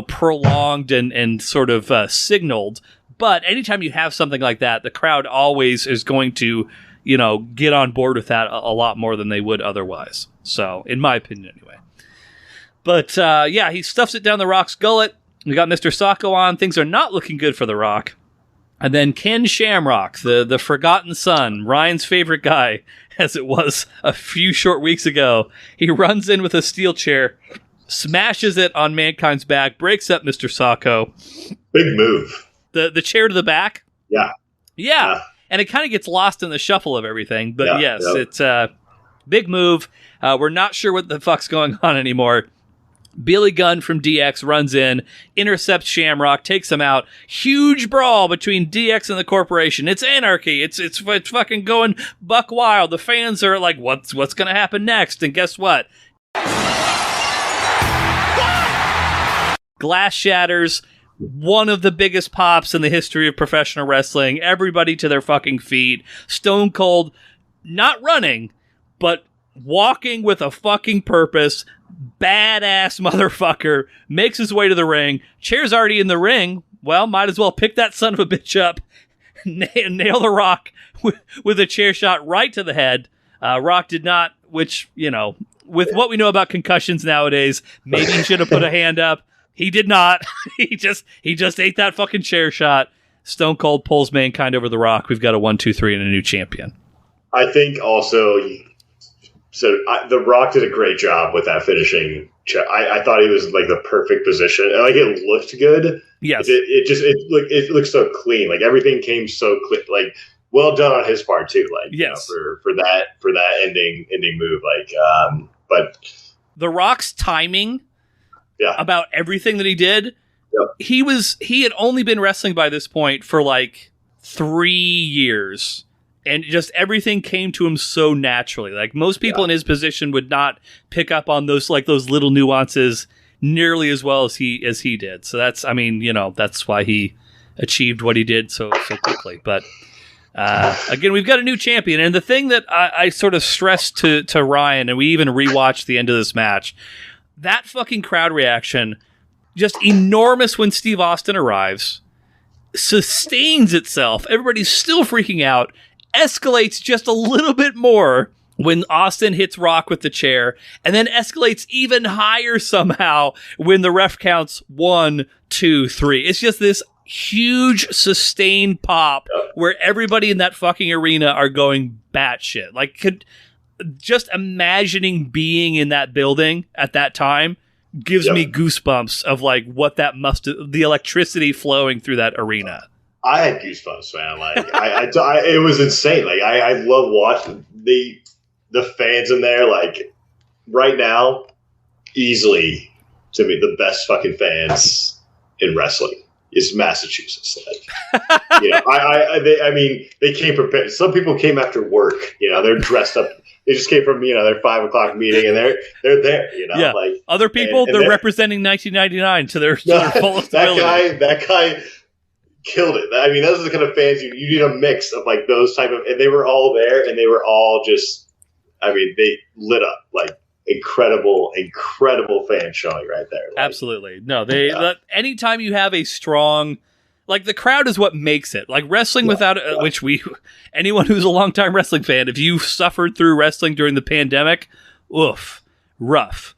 Speaker 3: prolonged and sort of signaled, but anytime you have something like that, the crowd always is going to, get on board with that a lot more than they would otherwise. So, in my opinion anyway. But, he stuffs it down The Rock's gullet. We got Mr. Socko on. Things are not looking good for The Rock. And then Ken Shamrock, the forgotten son, Ryan's favorite guy, as it was a few short weeks ago. He runs in with a steel chair, smashes it on Mankind's back, breaks up Mr. Socko.
Speaker 5: Big move.
Speaker 3: The chair to the back?
Speaker 5: Yeah.
Speaker 3: And it kind of gets lost in the shuffle of everything. But it's a big move. We're not sure what the fuck's going on anymore. Billy Gunn from DX runs in, intercepts Shamrock, takes him out. Huge brawl between DX and the corporation. It's anarchy. It's fucking going buck wild. The fans are like, what's going to happen next? And guess what? Glass shatters. One of the biggest pops in the history of professional wrestling. Everybody to their fucking feet. Stone Cold not running, but walking with a fucking purpose, badass motherfucker, makes his way to the ring. Chair's already in the ring. Well, might as well pick that son of a bitch up, nail the Rock with a chair shot right to the head. Rock did not, which, you know, with what we know about concussions nowadays, maybe he should have put a hand up. He did not. he just ate that fucking chair shot. Stone Cold pulls Mankind over the Rock. We've got a 1-2-3 and a new champion.
Speaker 5: I think also, The Rock did a great job with that finishing. I thought he was like the perfect position. And, like, it looked good.
Speaker 3: Yes.
Speaker 5: It looked so clean. Like, everything came so clean. Like, well done on his part too. Like,
Speaker 3: yes,
Speaker 5: you know, for that ending move. Like, but
Speaker 3: The Rock's timing, about everything that he did. Yep. He had only been wrestling by this point for like 3 years, and just everything came to him so naturally. Like, most people in his position would not pick up on those little nuances nearly as well as he did. So that's why he achieved what he did so quickly. But again, we've got a new champion, and the thing that I sort of stressed to Ryan, and we even rewatched the end of this match, that fucking crowd reaction, just enormous when Steve Austin arrives, sustains itself. Everybody's still freaking out, escalates just a little bit more when Austin hits Rock with the chair, and then escalates even higher somehow when the ref counts 1, 2, 3. It's just this huge sustained pop where everybody in that fucking arena are going batshit. Like, just imagining being in that building at that time gives me goosebumps of like what that the electricity flowing through that arena.
Speaker 5: I had goosebumps, man. Like, it was insane. Like, I love watching the fans in there. Like, right now, easily to me the best fucking fans in wrestling is Massachusetts. Like, you know, they came prepared. Some people came after work. You know, they're dressed up. They just came from, you know, their 5 o'clock meeting, and they're there. You know, like
Speaker 3: other people, they're representing 1999 to their fullest ability.
Speaker 5: That guy killed it. I mean, those are the kind of fans you need a mix of, like, those type of, and they were all there, and they were all just, I mean, they lit up. Like, incredible fan showing right there. Like,
Speaker 3: absolutely. No, anytime you have a strong, like, the crowd is what makes it. Like, wrestling without which anyone who's a longtime wrestling fan, if you suffered through wrestling during the pandemic, rough.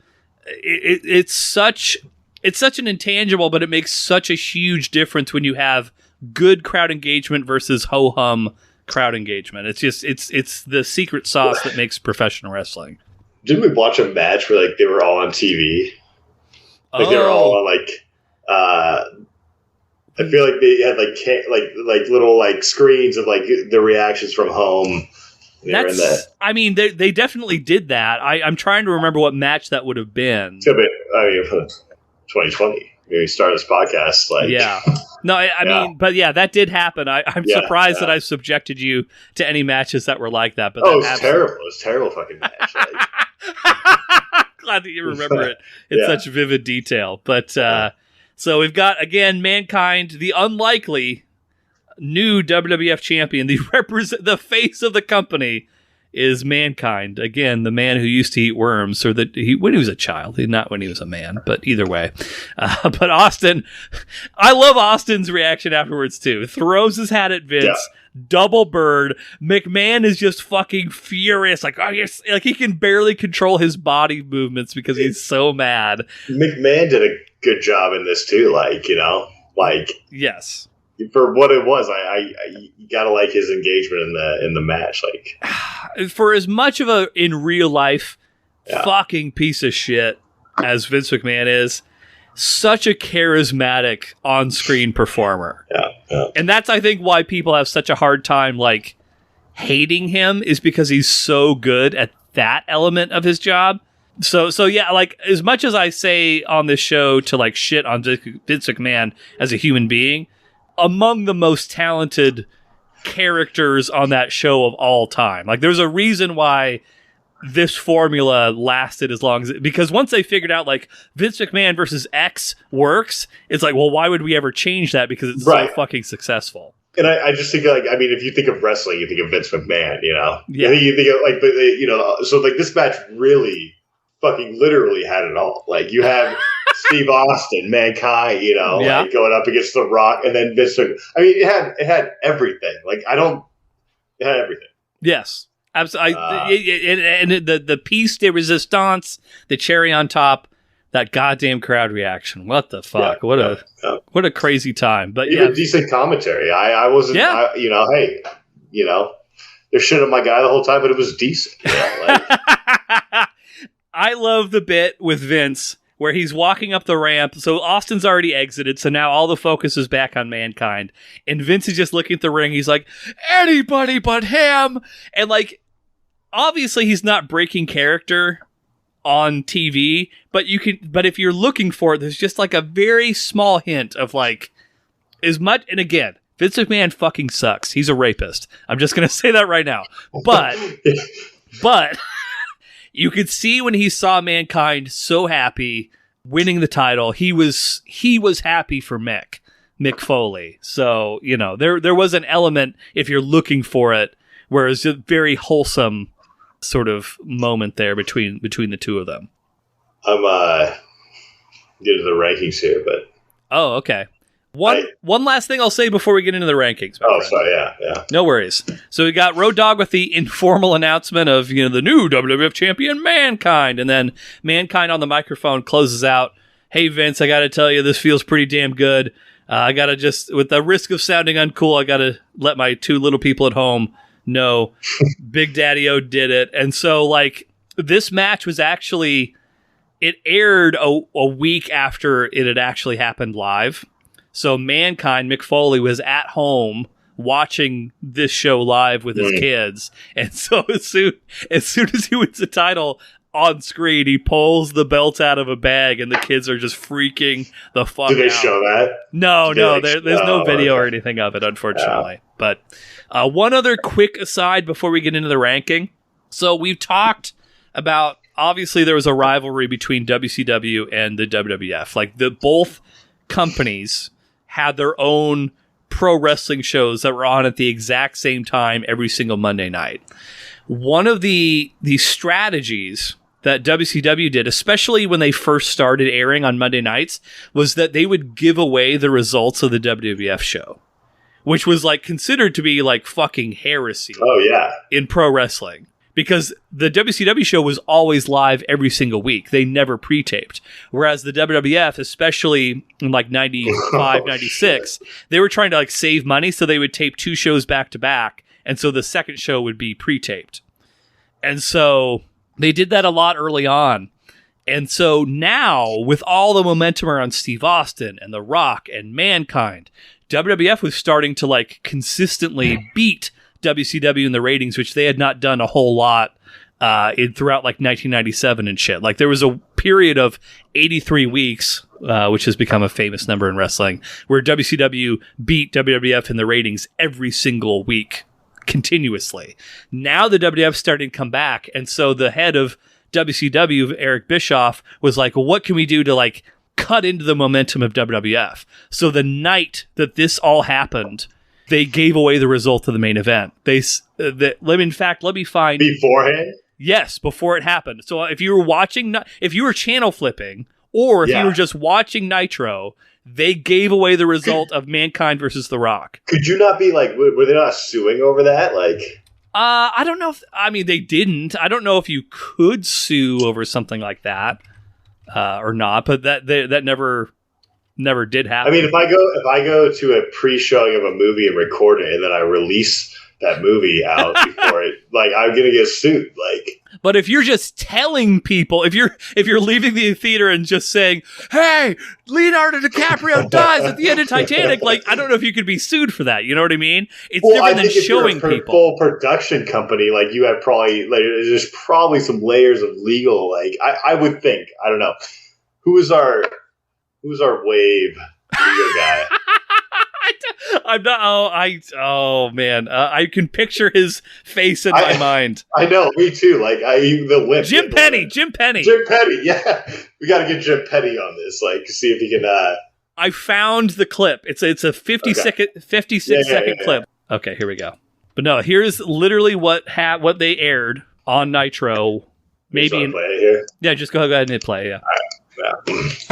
Speaker 3: It's such an intangible, but it makes such a huge difference when you have good crowd engagement versus ho-hum crowd engagement. It's the secret sauce that makes professional wrestling.
Speaker 5: Didn't we watch a match where, like, they were all on TV? Like, they were all on, like, I feel like they had like little, like, screens of, like, the reactions from home.
Speaker 3: I mean, they definitely did that. I'm trying to remember what match that would have been.
Speaker 5: It's gonna be, 2020. We started this podcast. Like,
Speaker 3: no, I mean, but that did happen. I'm surprised that I subjected you to any matches that were like that. But
Speaker 5: it was terrible. It was a terrible fucking match. Like,
Speaker 3: glad that you remember it in such vivid detail. But so we've got, again, Mankind, the unlikely new WWF champion, the face of the company is Mankind. Again, the man who used to eat worms, or when he was a child, not when he was a man, but either way. But Austin, I love Austin's reaction afterwards too. Throws his hat at Vince, double bird. McMahon is just fucking furious, like, oh, yes, like he can barely control his body movements because he's so mad.
Speaker 5: McMahon did a good job in this too, like, you know, like,
Speaker 3: yes.
Speaker 5: For what it was, you gotta like his engagement in the match. Like,
Speaker 3: for as much of a in real life fucking piece of shit as Vince McMahon is, such a charismatic on screen performer. And that's, I think, why people have such a hard time, like, hating him, is because he's so good at that element of his job. So yeah, like, as much as I say on this show to, like, shit on Vince McMahon as a human being, among the most talented characters on that show of all time. Like, there's a reason why this formula lasted as long as it, because once they figured out, like, Vince McMahon versus X works, it's like, well, why would we ever change that? Because it's so fucking successful.
Speaker 5: And I just think, like, I mean, if you think of wrestling, you think of Vince McMahon, you know?
Speaker 3: Yeah.
Speaker 5: You think of, like, but, you know, so, like, this match really fucking literally had it all. Like, you have Steve Austin, Mankind, you know, like, going up against The Rock, and then Vince. I mean, it had everything. Like, it had everything.
Speaker 3: Yes. Absolutely. And the piece de resistance, the cherry on top, that goddamn crowd reaction. What the fuck? What a crazy time. But
Speaker 5: even decent commentary. I wasn't, you know, hey, you know, they're shitting on my guy the whole time, but it was decent. You know, like.
Speaker 3: I love the bit with Vince where he's walking up the ramp. So Austin's already exited. So now all the focus is back on Mankind. And Vince is just looking at the ring. He's like, anybody but him. And like, obviously he's not breaking character on TV, but if you're looking for it, there's just like a very small hint of like as much. And again, Vince McMahon fucking sucks. He's a rapist. I'm just going to say that right now. But you could see when he saw Mankind so happy winning the title, he was happy for Mick Foley. So, you know, there was an element, if you're looking for it, where it's a very wholesome sort of moment there between the two of them.
Speaker 5: I'm getting the rankings here, but
Speaker 3: okay. One last thing I'll say before we get into the rankings.
Speaker 5: Sorry, yeah.
Speaker 3: No worries. So we got Road Dogg with the informal announcement of, you know, the new WWF Champion Mankind, and then Mankind on the microphone closes out, "Hey Vince, I got to tell you, this feels pretty damn good. I got to just, with the risk of sounding uncool, I got to let my two little people at home know Big Daddy-O did it." And so, like, this match was actually, it aired a week after it had actually happened live. So Mankind, Mick Foley, was at home watching this show live with his kids. And so as soon as he wins the title on screen, he pulls the belt out of a bag and the kids are just freaking the fuck out.
Speaker 5: Did they show that?
Speaker 3: No, there's no video or anything of it, unfortunately. Yeah. But one other quick aside before we get into the ranking. So we've talked about, obviously there was a rivalry between WCW and the WWF. Like, both companies had their own pro wrestling shows that were on at the exact same time every single Monday night. One of the strategies that WCW did, especially when they first started airing on Monday nights, was that they would give away the results of the WWF show, which was like considered to be like fucking heresy.
Speaker 5: Oh yeah, in
Speaker 3: pro wrestling. Because the WCW show was always live every single week. They never pre-taped. Whereas the WWF, especially in like 95, 96, they were trying to like save money, so they would tape two shows back to back. And so the second show would be pre-taped. And so they did that a lot early on. And so now, with all the momentum around Steve Austin and The Rock and Mankind, WWF was starting to like consistently beat WCW in the ratings, which they had not done a whole lot throughout like 1997 and shit. Like, there was a period of 83 weeks, which has become a famous number in wrestling, where WCW beat WWF in the ratings every single week continuously. Now the WWF starting to come back, and so the head of WCW, Eric Bischoff, was like, well, what can we do to like cut into the momentum of WWF? So the night that this all happened, they gave away the result of the main event. Let me find
Speaker 5: beforehand.
Speaker 3: Yes, before it happened. So if you were channel flipping, or if you were just watching Nitro, they gave away the result of Mankind versus The Rock.
Speaker 5: Could you not be like, were they not suing over that? Like,
Speaker 3: I don't know. They didn't. I don't know if you could sue over something like that or not. But that never did happen.
Speaker 5: I mean, if I go to a pre-showing of a movie and record it, and then I release that movie out before it, like, I'm gonna get sued. Like,
Speaker 3: but if you're just telling people, if you're leaving the theater and just saying, "Hey, Leonardo DiCaprio dies at the end of Titanic," like, I don't know if you could be sued for that. You know what I mean? It's different than showing people.
Speaker 5: Full production company, like, you have probably like, there's probably some layers of legal. Like, I would think, I don't know, who's our wave legal guy?
Speaker 3: I'm not. Oh man. I can picture his face in my mind.
Speaker 5: I know, me too. Like, the limp.
Speaker 3: Jim Penny.
Speaker 5: Yeah, we got to get Jim Penny on this. Like, see if he can.
Speaker 3: I found the clip. It's a 56-second clip. Okay, here we go. But no, here's literally what they aired on Nitro. Maybe
Speaker 5: play it here?
Speaker 3: Yeah, just go ahead and hit play. Yeah.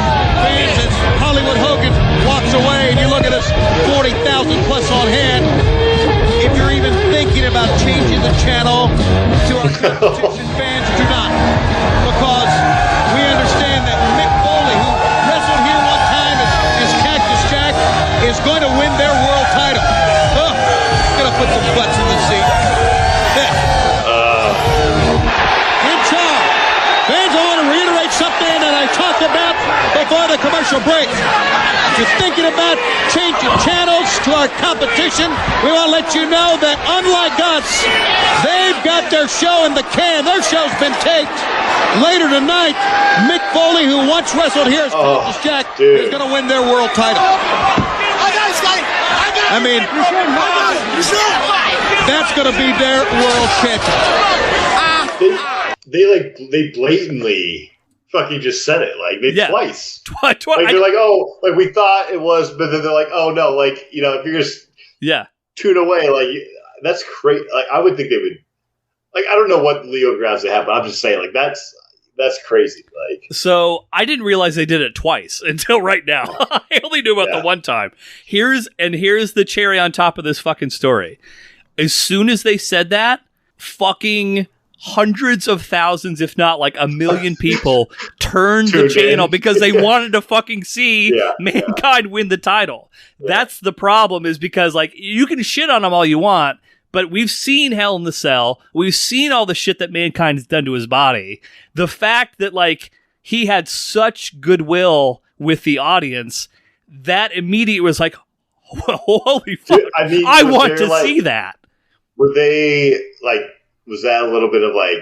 Speaker 6: Fans, as Hollywood Hogan walks away, and you look at us, 40,000 plus on hand. If you're even thinking about changing the channel to our competition, fans, do not, because we understand that Mick Foley, who wrestled here one time as Cactus Jack, is going to win their world title. Gonna put some butts in the seat. In charge. Fans, I want to reiterate something that I talked about before the commercial break. If you're thinking about changing channels to our competition, we want to let you know that unlike us, they've got their show in the can. Their show's been taped. Later tonight, Mick Foley, who once wrestled here as Cactus Jack, is going to win their world title. I mean, that's going to be their world champion.
Speaker 5: They blatantly fucking just said it twice.
Speaker 3: Twice.
Speaker 5: Like they're like, oh, like we thought it was, but then they're like, oh no, like if you're just tune away, like that's crazy. Like I would think they would. Like I don't know what legal grounds they have, but I'm just saying like that's crazy. Like
Speaker 3: so, I didn't realize they did it twice until right now. I only knew about the one time. Here's the cherry on top of this fucking story. As soon as they said that, fucking hundreds of thousands, if not like 1 million people turned the channel because they wanted to fucking see Mankind win the title. That's the problem, is because like you can shit on them all you want, but we've seen Hell in the Cell. We've seen all the shit that Mankind has done to his body. The fact that like he had such goodwill with the audience, that immediately was like, holy fuck, I want to see that.
Speaker 5: Were they like, was that a little bit of like,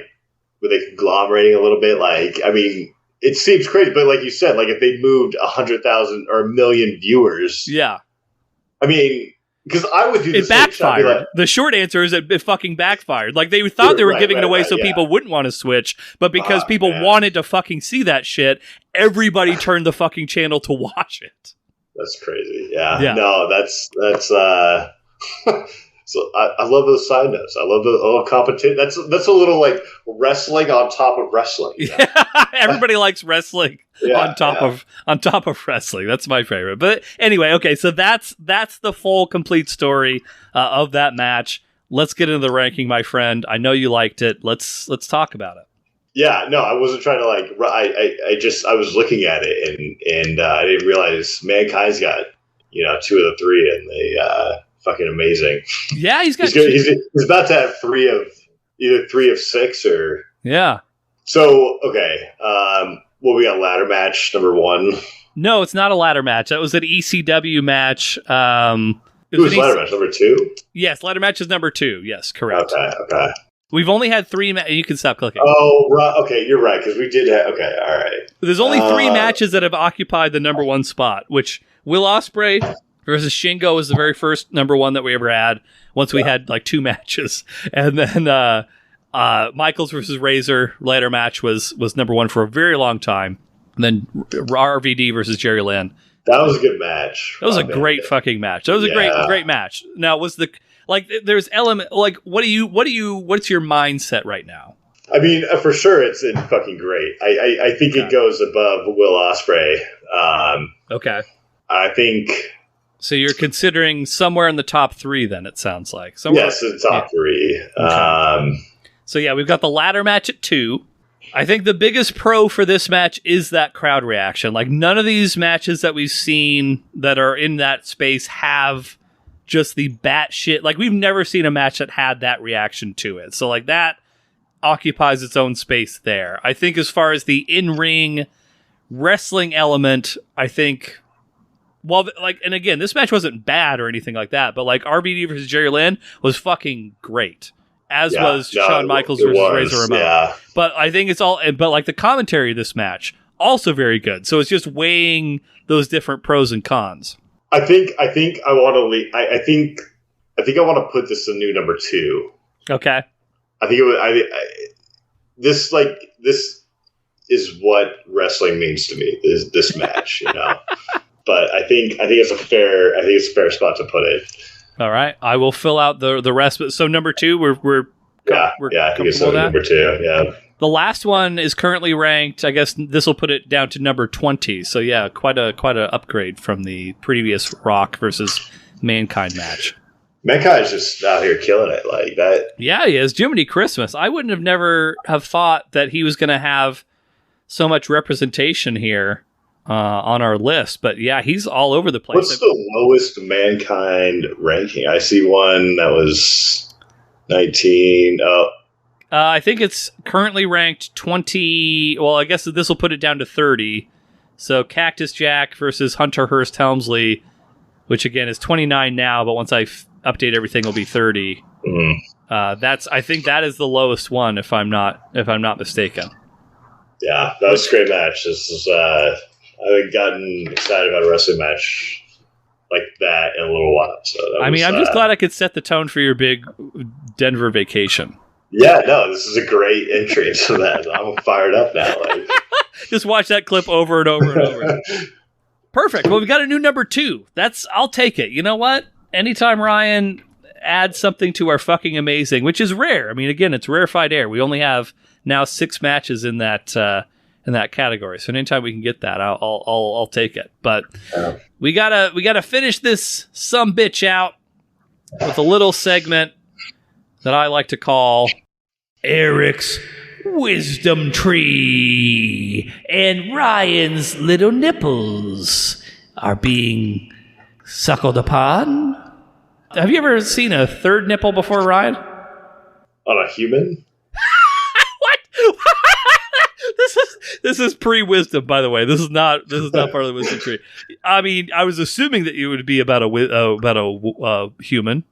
Speaker 5: were they conglomerating a little bit? Like, I mean, it seems crazy, but like you said, like if they moved 100,000 or 1 million viewers.
Speaker 3: Yeah.
Speaker 5: I mean, because I would do the
Speaker 3: it backfired. Like, the short answer is it fucking backfired. Like they thought they were giving it away so people wouldn't want to switch, but because people wanted to fucking see that shit, everybody turned the fucking channel to watch it.
Speaker 5: That's crazy. Yeah. No, that's so I love those side notes. I love the competition. That's a little like wrestling on top of wrestling.
Speaker 3: Yeah, everybody likes wrestling on top of wrestling. That's my favorite. But anyway, okay, so that's the full complete story of that match. Let's get into the ranking, my friend. I know you liked it. Let's talk about it.
Speaker 5: Yeah, no, I wasn't trying to like. I was looking at it and I didn't realize Mankind's got 2 of the 3 and they. Fucking amazing. Yeah, he's about to have 3 of 6 or So okay, we got ladder match number 1.
Speaker 3: No, it's not a ladder match. That was an ECW match.
Speaker 5: It was ladder match number 2.
Speaker 3: Yes, ladder match is number 2. Yes, correct.
Speaker 5: Okay.
Speaker 3: We've only had 3 you can stop clicking.
Speaker 5: Oh, right. Okay, you're right because we did have. Okay, all right.
Speaker 3: There's only 3 matches that have occupied the number 1 spot, which Will Ospreay versus Shingo was the very first number 1 that we ever had. Once we had like 2 matches, and then Michaels versus Razor ladder match was number 1 for a very long time. And then RVD versus Jerry Lynn.
Speaker 5: That was a good match.
Speaker 3: That was a great fucking match. That was a great match. Now was the like there's element like what's your mindset right now?
Speaker 5: I mean, for sure, it's fucking great. I think it goes above Will Ospreay.
Speaker 3: Okay.
Speaker 5: I think.
Speaker 3: So you're considering somewhere in the top 3, then it sounds like.
Speaker 5: Yes, in the top 3.
Speaker 3: Okay. So yeah, we've got the ladder match at 2. I think the biggest pro for this match is that crowd reaction. Like none of these matches that we've seen that are in that space have just the batshit. Like we've never seen a match that had that reaction to it. So like that occupies its own space there. I think as far as the in-ring wrestling element, I think. Well, like, and again, this match wasn't bad or anything like that, but like RVD versus Jerry Lynn was fucking great, as was Shawn Michaels versus Razor Ramon. Yeah. But I think it's all, but like the commentary of this match also very good. So it's just weighing those different pros and cons.
Speaker 5: I think I want to leave. I think I want to put this in new number 2.
Speaker 3: Okay.
Speaker 5: I think it was. This is what wrestling means to me. This match, but I think it's a fair spot to put it.
Speaker 3: All right, I will fill out the rest. So number 2, we're
Speaker 5: I think it's number 2. Yeah.
Speaker 3: The last one is currently ranked. I guess this will put it down to number 20. So yeah, quite a upgrade from the previous Rock versus Mankind match.
Speaker 5: Mankind's just out here killing it like that.
Speaker 3: Yeah, he is. Jiminy Christmas. I wouldn't have never have thought that he was going to have so much representation here on our list. But yeah, he's all over the place.
Speaker 5: What's the lowest Mankind ranking? I see one that was 19.
Speaker 3: I think it's currently ranked 20. Well, I guess this will put it down to 30. So Cactus Jack versus Hunter Hearst Helmsley, which again is 29 now, but once I update everything, will be 30. I think that is the lowest one, if I'm not mistaken.
Speaker 5: Yeah, that was a great match. This is I haven't gotten excited about a wrestling match like that in a little while. So I'm just glad I
Speaker 3: could set the tone for your big Denver vacation.
Speaker 5: Yeah, no, this is a great entry into that. I'm fired up now. Like.
Speaker 3: Just watch that clip over and over and over. Perfect. Well, we got a new number 2. I'll take it. You know what? Anytime Ryan adds something to our fucking amazing, which is rare. I mean, again, it's rarefied air. We only have now 6 matches in that category. So anytime we can get that, I'll take it. But we gotta finish this sumbitch out with a little segment that I like to call Eric's Wisdom Tree, and Ryan's little nipples are being suckled upon. Have you ever seen a third nipple before, Ryan?
Speaker 5: On a human?
Speaker 3: What? This is pre-wisdom, by the way. This is not part of the wisdom tree. I mean, I was assuming that you would be about a human.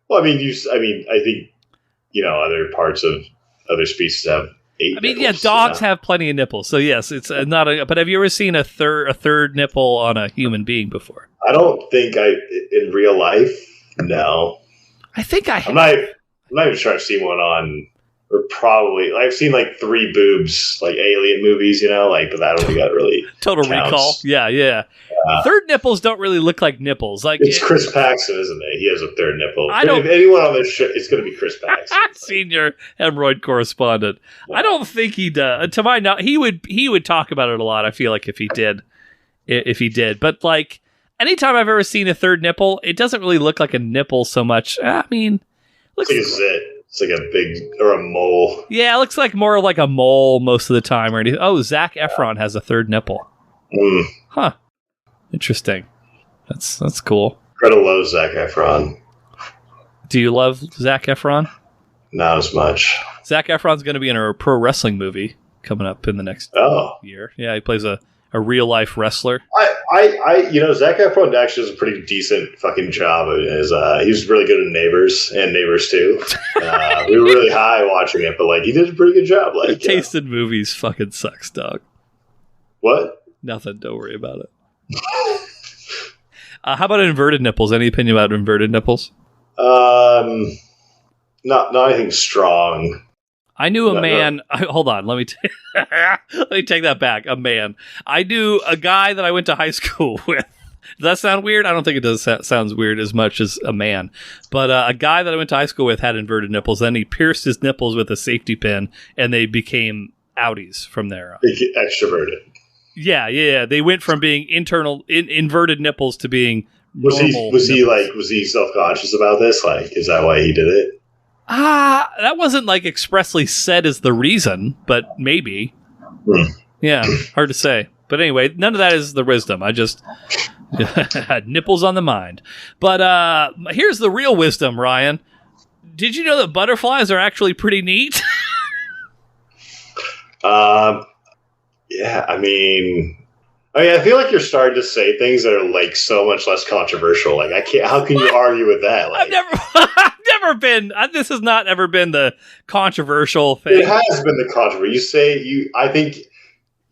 Speaker 5: Well, I think other parts of other species have 8 nipples,
Speaker 3: dogs have plenty of nipples. So yes, it's not a. But have you ever seen a third nipple on a human being before?
Speaker 5: I don't think in real life. No,
Speaker 3: I think I.
Speaker 5: I'm not even sure I've seen one on. Or probably I've seen like 3 boobs, like alien movies, but I don't think that really
Speaker 3: Total
Speaker 5: counts.
Speaker 3: Recall. Yeah. Third nipples don't really look like nipples. Like
Speaker 5: it's Chris Paxton, isn't it? He has a third nipple.
Speaker 3: If
Speaker 5: anyone on this show, it's going to be Chris Paxton.
Speaker 3: Senior hemorrhoid correspondent. Yeah. I don't think he does. To my knowledge, he would talk about it a lot. I feel like if he did, but like anytime I've ever seen a third nipple, it doesn't really look like a nipple so much. I mean,
Speaker 5: looks like a zit. It's like a big or a mole.
Speaker 3: Yeah, it looks like more like a mole most of the time. Or anything. Oh, Zac Efron has a third nipple. Huh. Interesting. That's cool.
Speaker 5: Greta loves Zac Efron.
Speaker 3: Do you love Zac Efron?
Speaker 5: Not as much.
Speaker 3: Zac Efron's going to be in a pro wrestling movie coming up in the next year. Yeah, he plays a real life wrestler.
Speaker 5: Zac Efron actually does a pretty decent fucking job. He's really good at Neighbors and Neighbors 2. We were really high watching it, but he did a pretty good job.
Speaker 3: Taste in movies fucking sucks, dog.
Speaker 5: What?
Speaker 3: Nothing. Don't worry about it. How about inverted nipples? Any opinion about inverted nipples?
Speaker 5: Not anything strong.
Speaker 3: I knew a man. Hold on, let me take that back. A man. I knew a guy that I went to high school with. Does that sound weird? I don't think it does. Sounds weird as much as a man. But a guy that I went to high school with had inverted nipples. Then he pierced his nipples with a safety pin, and they became outies from there.
Speaker 5: Extroverted.
Speaker 3: Yeah. They went from being inverted nipples to being normal.
Speaker 5: Was he self-conscious about this? Is that why he did it?
Speaker 3: That wasn't expressly said as the reason, but maybe. Yeah, hard to say. But anyway, none of that is the wisdom. I just had nipples on the mind. But here's the real wisdom, Ryan. Did you know that butterflies are actually pretty neat?
Speaker 5: Yeah, I feel like you're starting to say things that are so much less controversial. I can't. How can you argue with that?
Speaker 3: I've never been. This has not ever been the controversial thing.
Speaker 5: It has been the controversial. I think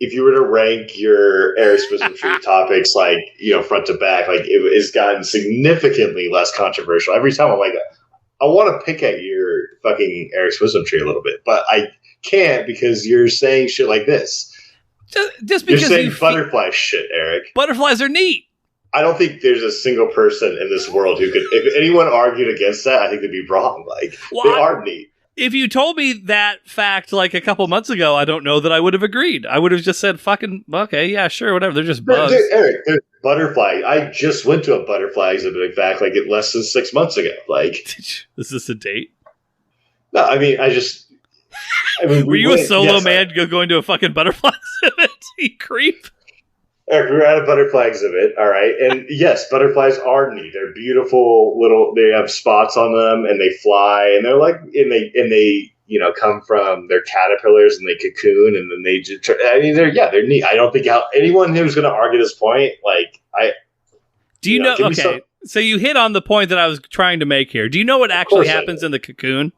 Speaker 5: if you were to rank your Eric's Wisdom Tree topics, front to back, it's gotten significantly less controversial. Every time I'm I want to pick at your fucking Eric's Wisdom Tree a little bit, but I can't because you're saying shit like this.
Speaker 3: Just because
Speaker 5: you're saying butterfly shit, Eric.
Speaker 3: Butterflies are neat.
Speaker 5: I don't think there's a single person in this world who could. If anyone argued against that, I think they'd be wrong. Like they are neat.
Speaker 3: If you told me that fact like a couple months ago, I don't know that I would have agreed. I would have just said, "Fucking okay, yeah, sure, whatever." They're just bugs.
Speaker 5: Eric, there's butterfly. I just went to a butterfly exhibit back like less than 6 months ago. Like,
Speaker 3: is this a date?
Speaker 5: No, I mean,
Speaker 3: were you a solo man going to a fucking butterfly exhibit? You creep.
Speaker 5: Eric, we were at a butterfly exhibit, all right, and yes, butterflies are neat. They're beautiful little. They have spots on them, and they fly, and they're like, and they come from their caterpillars, and they cocoon, and then they just. I mean, they're neat. I don't think anyone who's going to argue this point, like
Speaker 3: Do you know? Okay, so you hit on the point that I was trying to make here. Do you know what actually happens in the cocoon?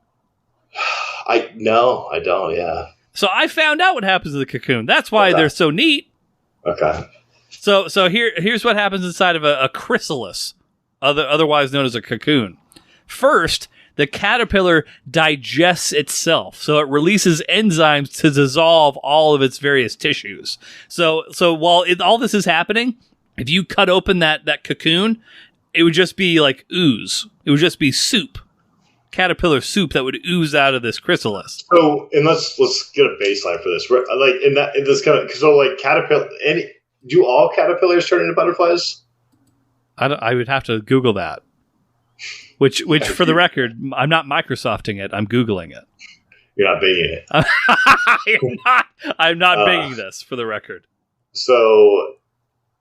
Speaker 5: No, I don't. Yeah.
Speaker 3: So I found out what happens in the cocoon. That's why they're so neat.
Speaker 5: Okay.
Speaker 3: So here's what happens inside of a chrysalis, otherwise known as a cocoon. First, the caterpillar digests itself, so it releases enzymes to dissolve all of its various tissues. So while all this is happening, if you cut open that cocoon, it would just be like ooze. It would just be soup. Caterpillar soup that would ooze out of this chrysalis.
Speaker 5: So, and let's get a baseline for this. Like in this kind of, so like caterpillar. Do all caterpillars turn into butterflies?
Speaker 3: I would have to Google that. Which for the record, I'm not Microsofting it. I'm Googling it.
Speaker 5: You're not binging it.
Speaker 3: I'm not binging this, for the record.
Speaker 5: So,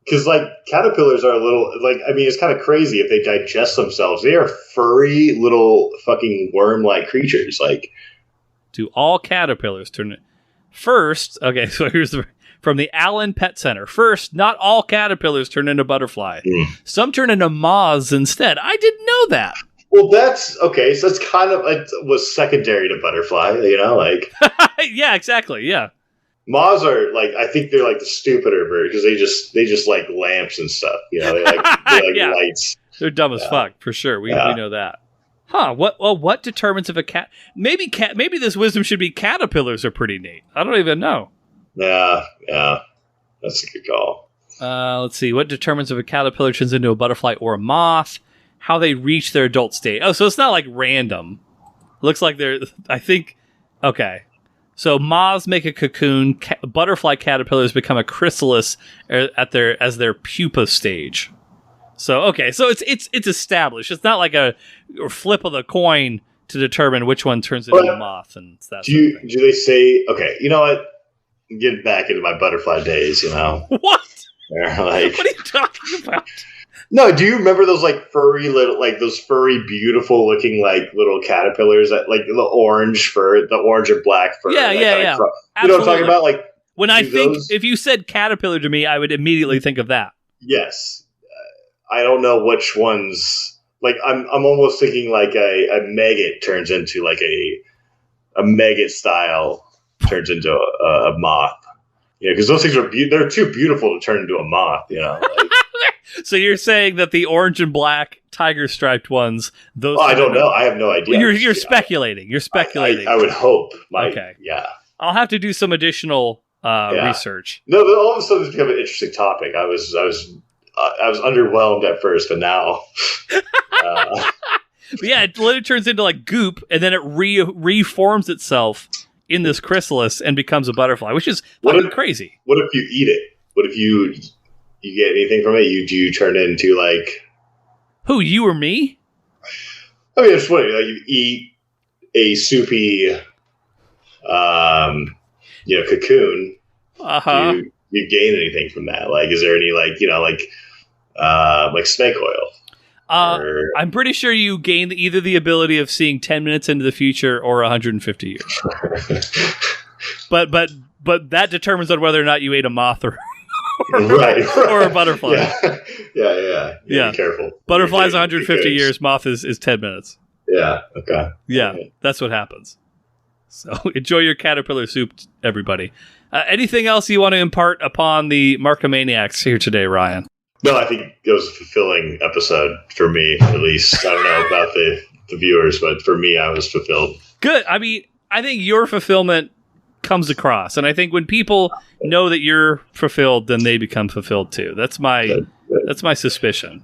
Speaker 5: because like caterpillars are a little it's kind of crazy if they digest themselves. They are furry little fucking worm-like creatures. Like,
Speaker 3: do all caterpillars turn? First, okay. So here's from the Allen Pet Center. First, not all caterpillars turn into butterfly. Some turn into moths instead. I didn't know that.
Speaker 5: Well, that's okay. So it's kind of was secondary to butterfly. Like
Speaker 3: yeah, exactly. Yeah.
Speaker 5: Moths are like, I think they're like the stupider bird because they just like lamps and stuff. They like
Speaker 3: yeah.
Speaker 5: lights.
Speaker 3: They're dumb as fuck for sure. We know that. Huh? What determines if a cat? Maybe this wisdom should be caterpillars are pretty neat. I don't even know.
Speaker 5: Yeah, that's a good call.
Speaker 3: Let's see. What determines if a caterpillar turns into a butterfly or a moth? How they reach their adult state. Oh, so it's not like random. Looks like I think. Okay. So moths make a cocoon. Butterfly caterpillars become a chrysalis as their pupa stage. So okay. So it's established. It's not like a flip of the coin to determine which one turns into a moth and that.
Speaker 5: Do they say? Okay. You know what? I'm getting back into my butterfly days.
Speaker 3: What?
Speaker 5: Like,
Speaker 3: what are you talking about?
Speaker 5: No, do you remember those like furry little, like those furry, beautiful looking like little caterpillars that like the orange fur, the orange or black fur?
Speaker 3: Yeah.
Speaker 5: You know what I'm talking about? Like
Speaker 3: when I think if you said caterpillar to me, I would immediately think of that.
Speaker 5: Yes, I don't know which ones. Like I'm almost thinking like a maggot turns into like a maggot style turns into a moth. Because those things are they're too beautiful to turn into a moth. Like,
Speaker 3: so you're saying that the orange and black tiger striped ones, those?
Speaker 5: I don't know. I have no idea.
Speaker 3: Well, you're speculating. You're speculating.
Speaker 5: I would hope.
Speaker 3: Okay.
Speaker 5: Yeah.
Speaker 3: I'll have to do some additional research.
Speaker 5: No, but all of a sudden it's become an interesting topic. I was underwhelmed at first, but now.
Speaker 3: But yeah, it literally turns into like goop, and then it reforms itself in this chrysalis and becomes a butterfly, which is fucking crazy.
Speaker 5: What if you eat it? What if you get anything from it? Do you turn it into like
Speaker 3: who? You or me?
Speaker 5: I mean, I'm just wondering. Like, you eat a soupy, cocoon. Do you gain anything from that? Like, is there any like snake oil?
Speaker 3: I'm pretty sure you gain either the ability of seeing 10 minutes into the future or 150 years. but that determines on whether or not you ate a moth or a butterfly.
Speaker 5: Yeah. Be careful.
Speaker 3: Butterfly's 150 years. Moth is 10 minutes.
Speaker 5: Yeah. Okay.
Speaker 3: Yeah, that's what happens. So enjoy your caterpillar soup, everybody. Anything else you want to impart upon the Markomaniacs here today, Ryan?
Speaker 5: No, I think it was a fulfilling episode for me, at least. I don't know about the viewers, but for me, I was fulfilled.
Speaker 3: Good. I mean, I think your fulfillment comes across. And I think when people know that you're fulfilled, then they become fulfilled too. That's my suspicion.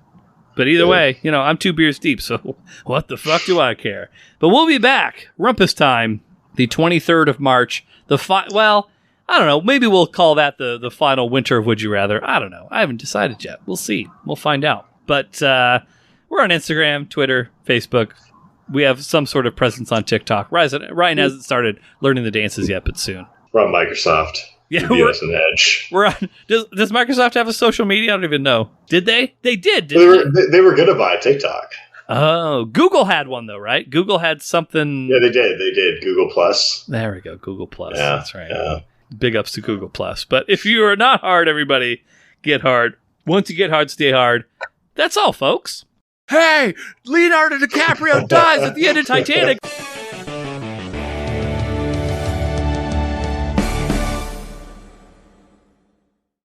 Speaker 3: But either way, I'm 2 beers deep, so what the fuck do I care? But we'll be back. Rumpus time, the 23rd of March. I don't know. Maybe we'll call that the final winter of Would You Rather. I don't know. I haven't decided yet. We'll see. We'll find out. But we're on Instagram, Twitter, Facebook. We have some sort of presence on TikTok. Ryan hasn't started learning the dances yet, but soon.
Speaker 5: We're on Microsoft.
Speaker 3: Yeah,
Speaker 5: we're on Edge.
Speaker 3: We're on. Does Microsoft have a social media? I don't even know. Did they? They did.
Speaker 5: They were going to buy TikTok.
Speaker 3: Oh, Google had one though, right? Google had something.
Speaker 5: Yeah, they did. They did. Google Plus.
Speaker 3: There we go. Google Plus.
Speaker 5: Yeah,
Speaker 3: that's right.
Speaker 5: Yeah.
Speaker 3: Big ups to Google Plus. But if you are not hard, everybody, get hard. Once you get hard, stay hard. That's all, folks. Hey, Leonardo DiCaprio dies at the end of Titanic.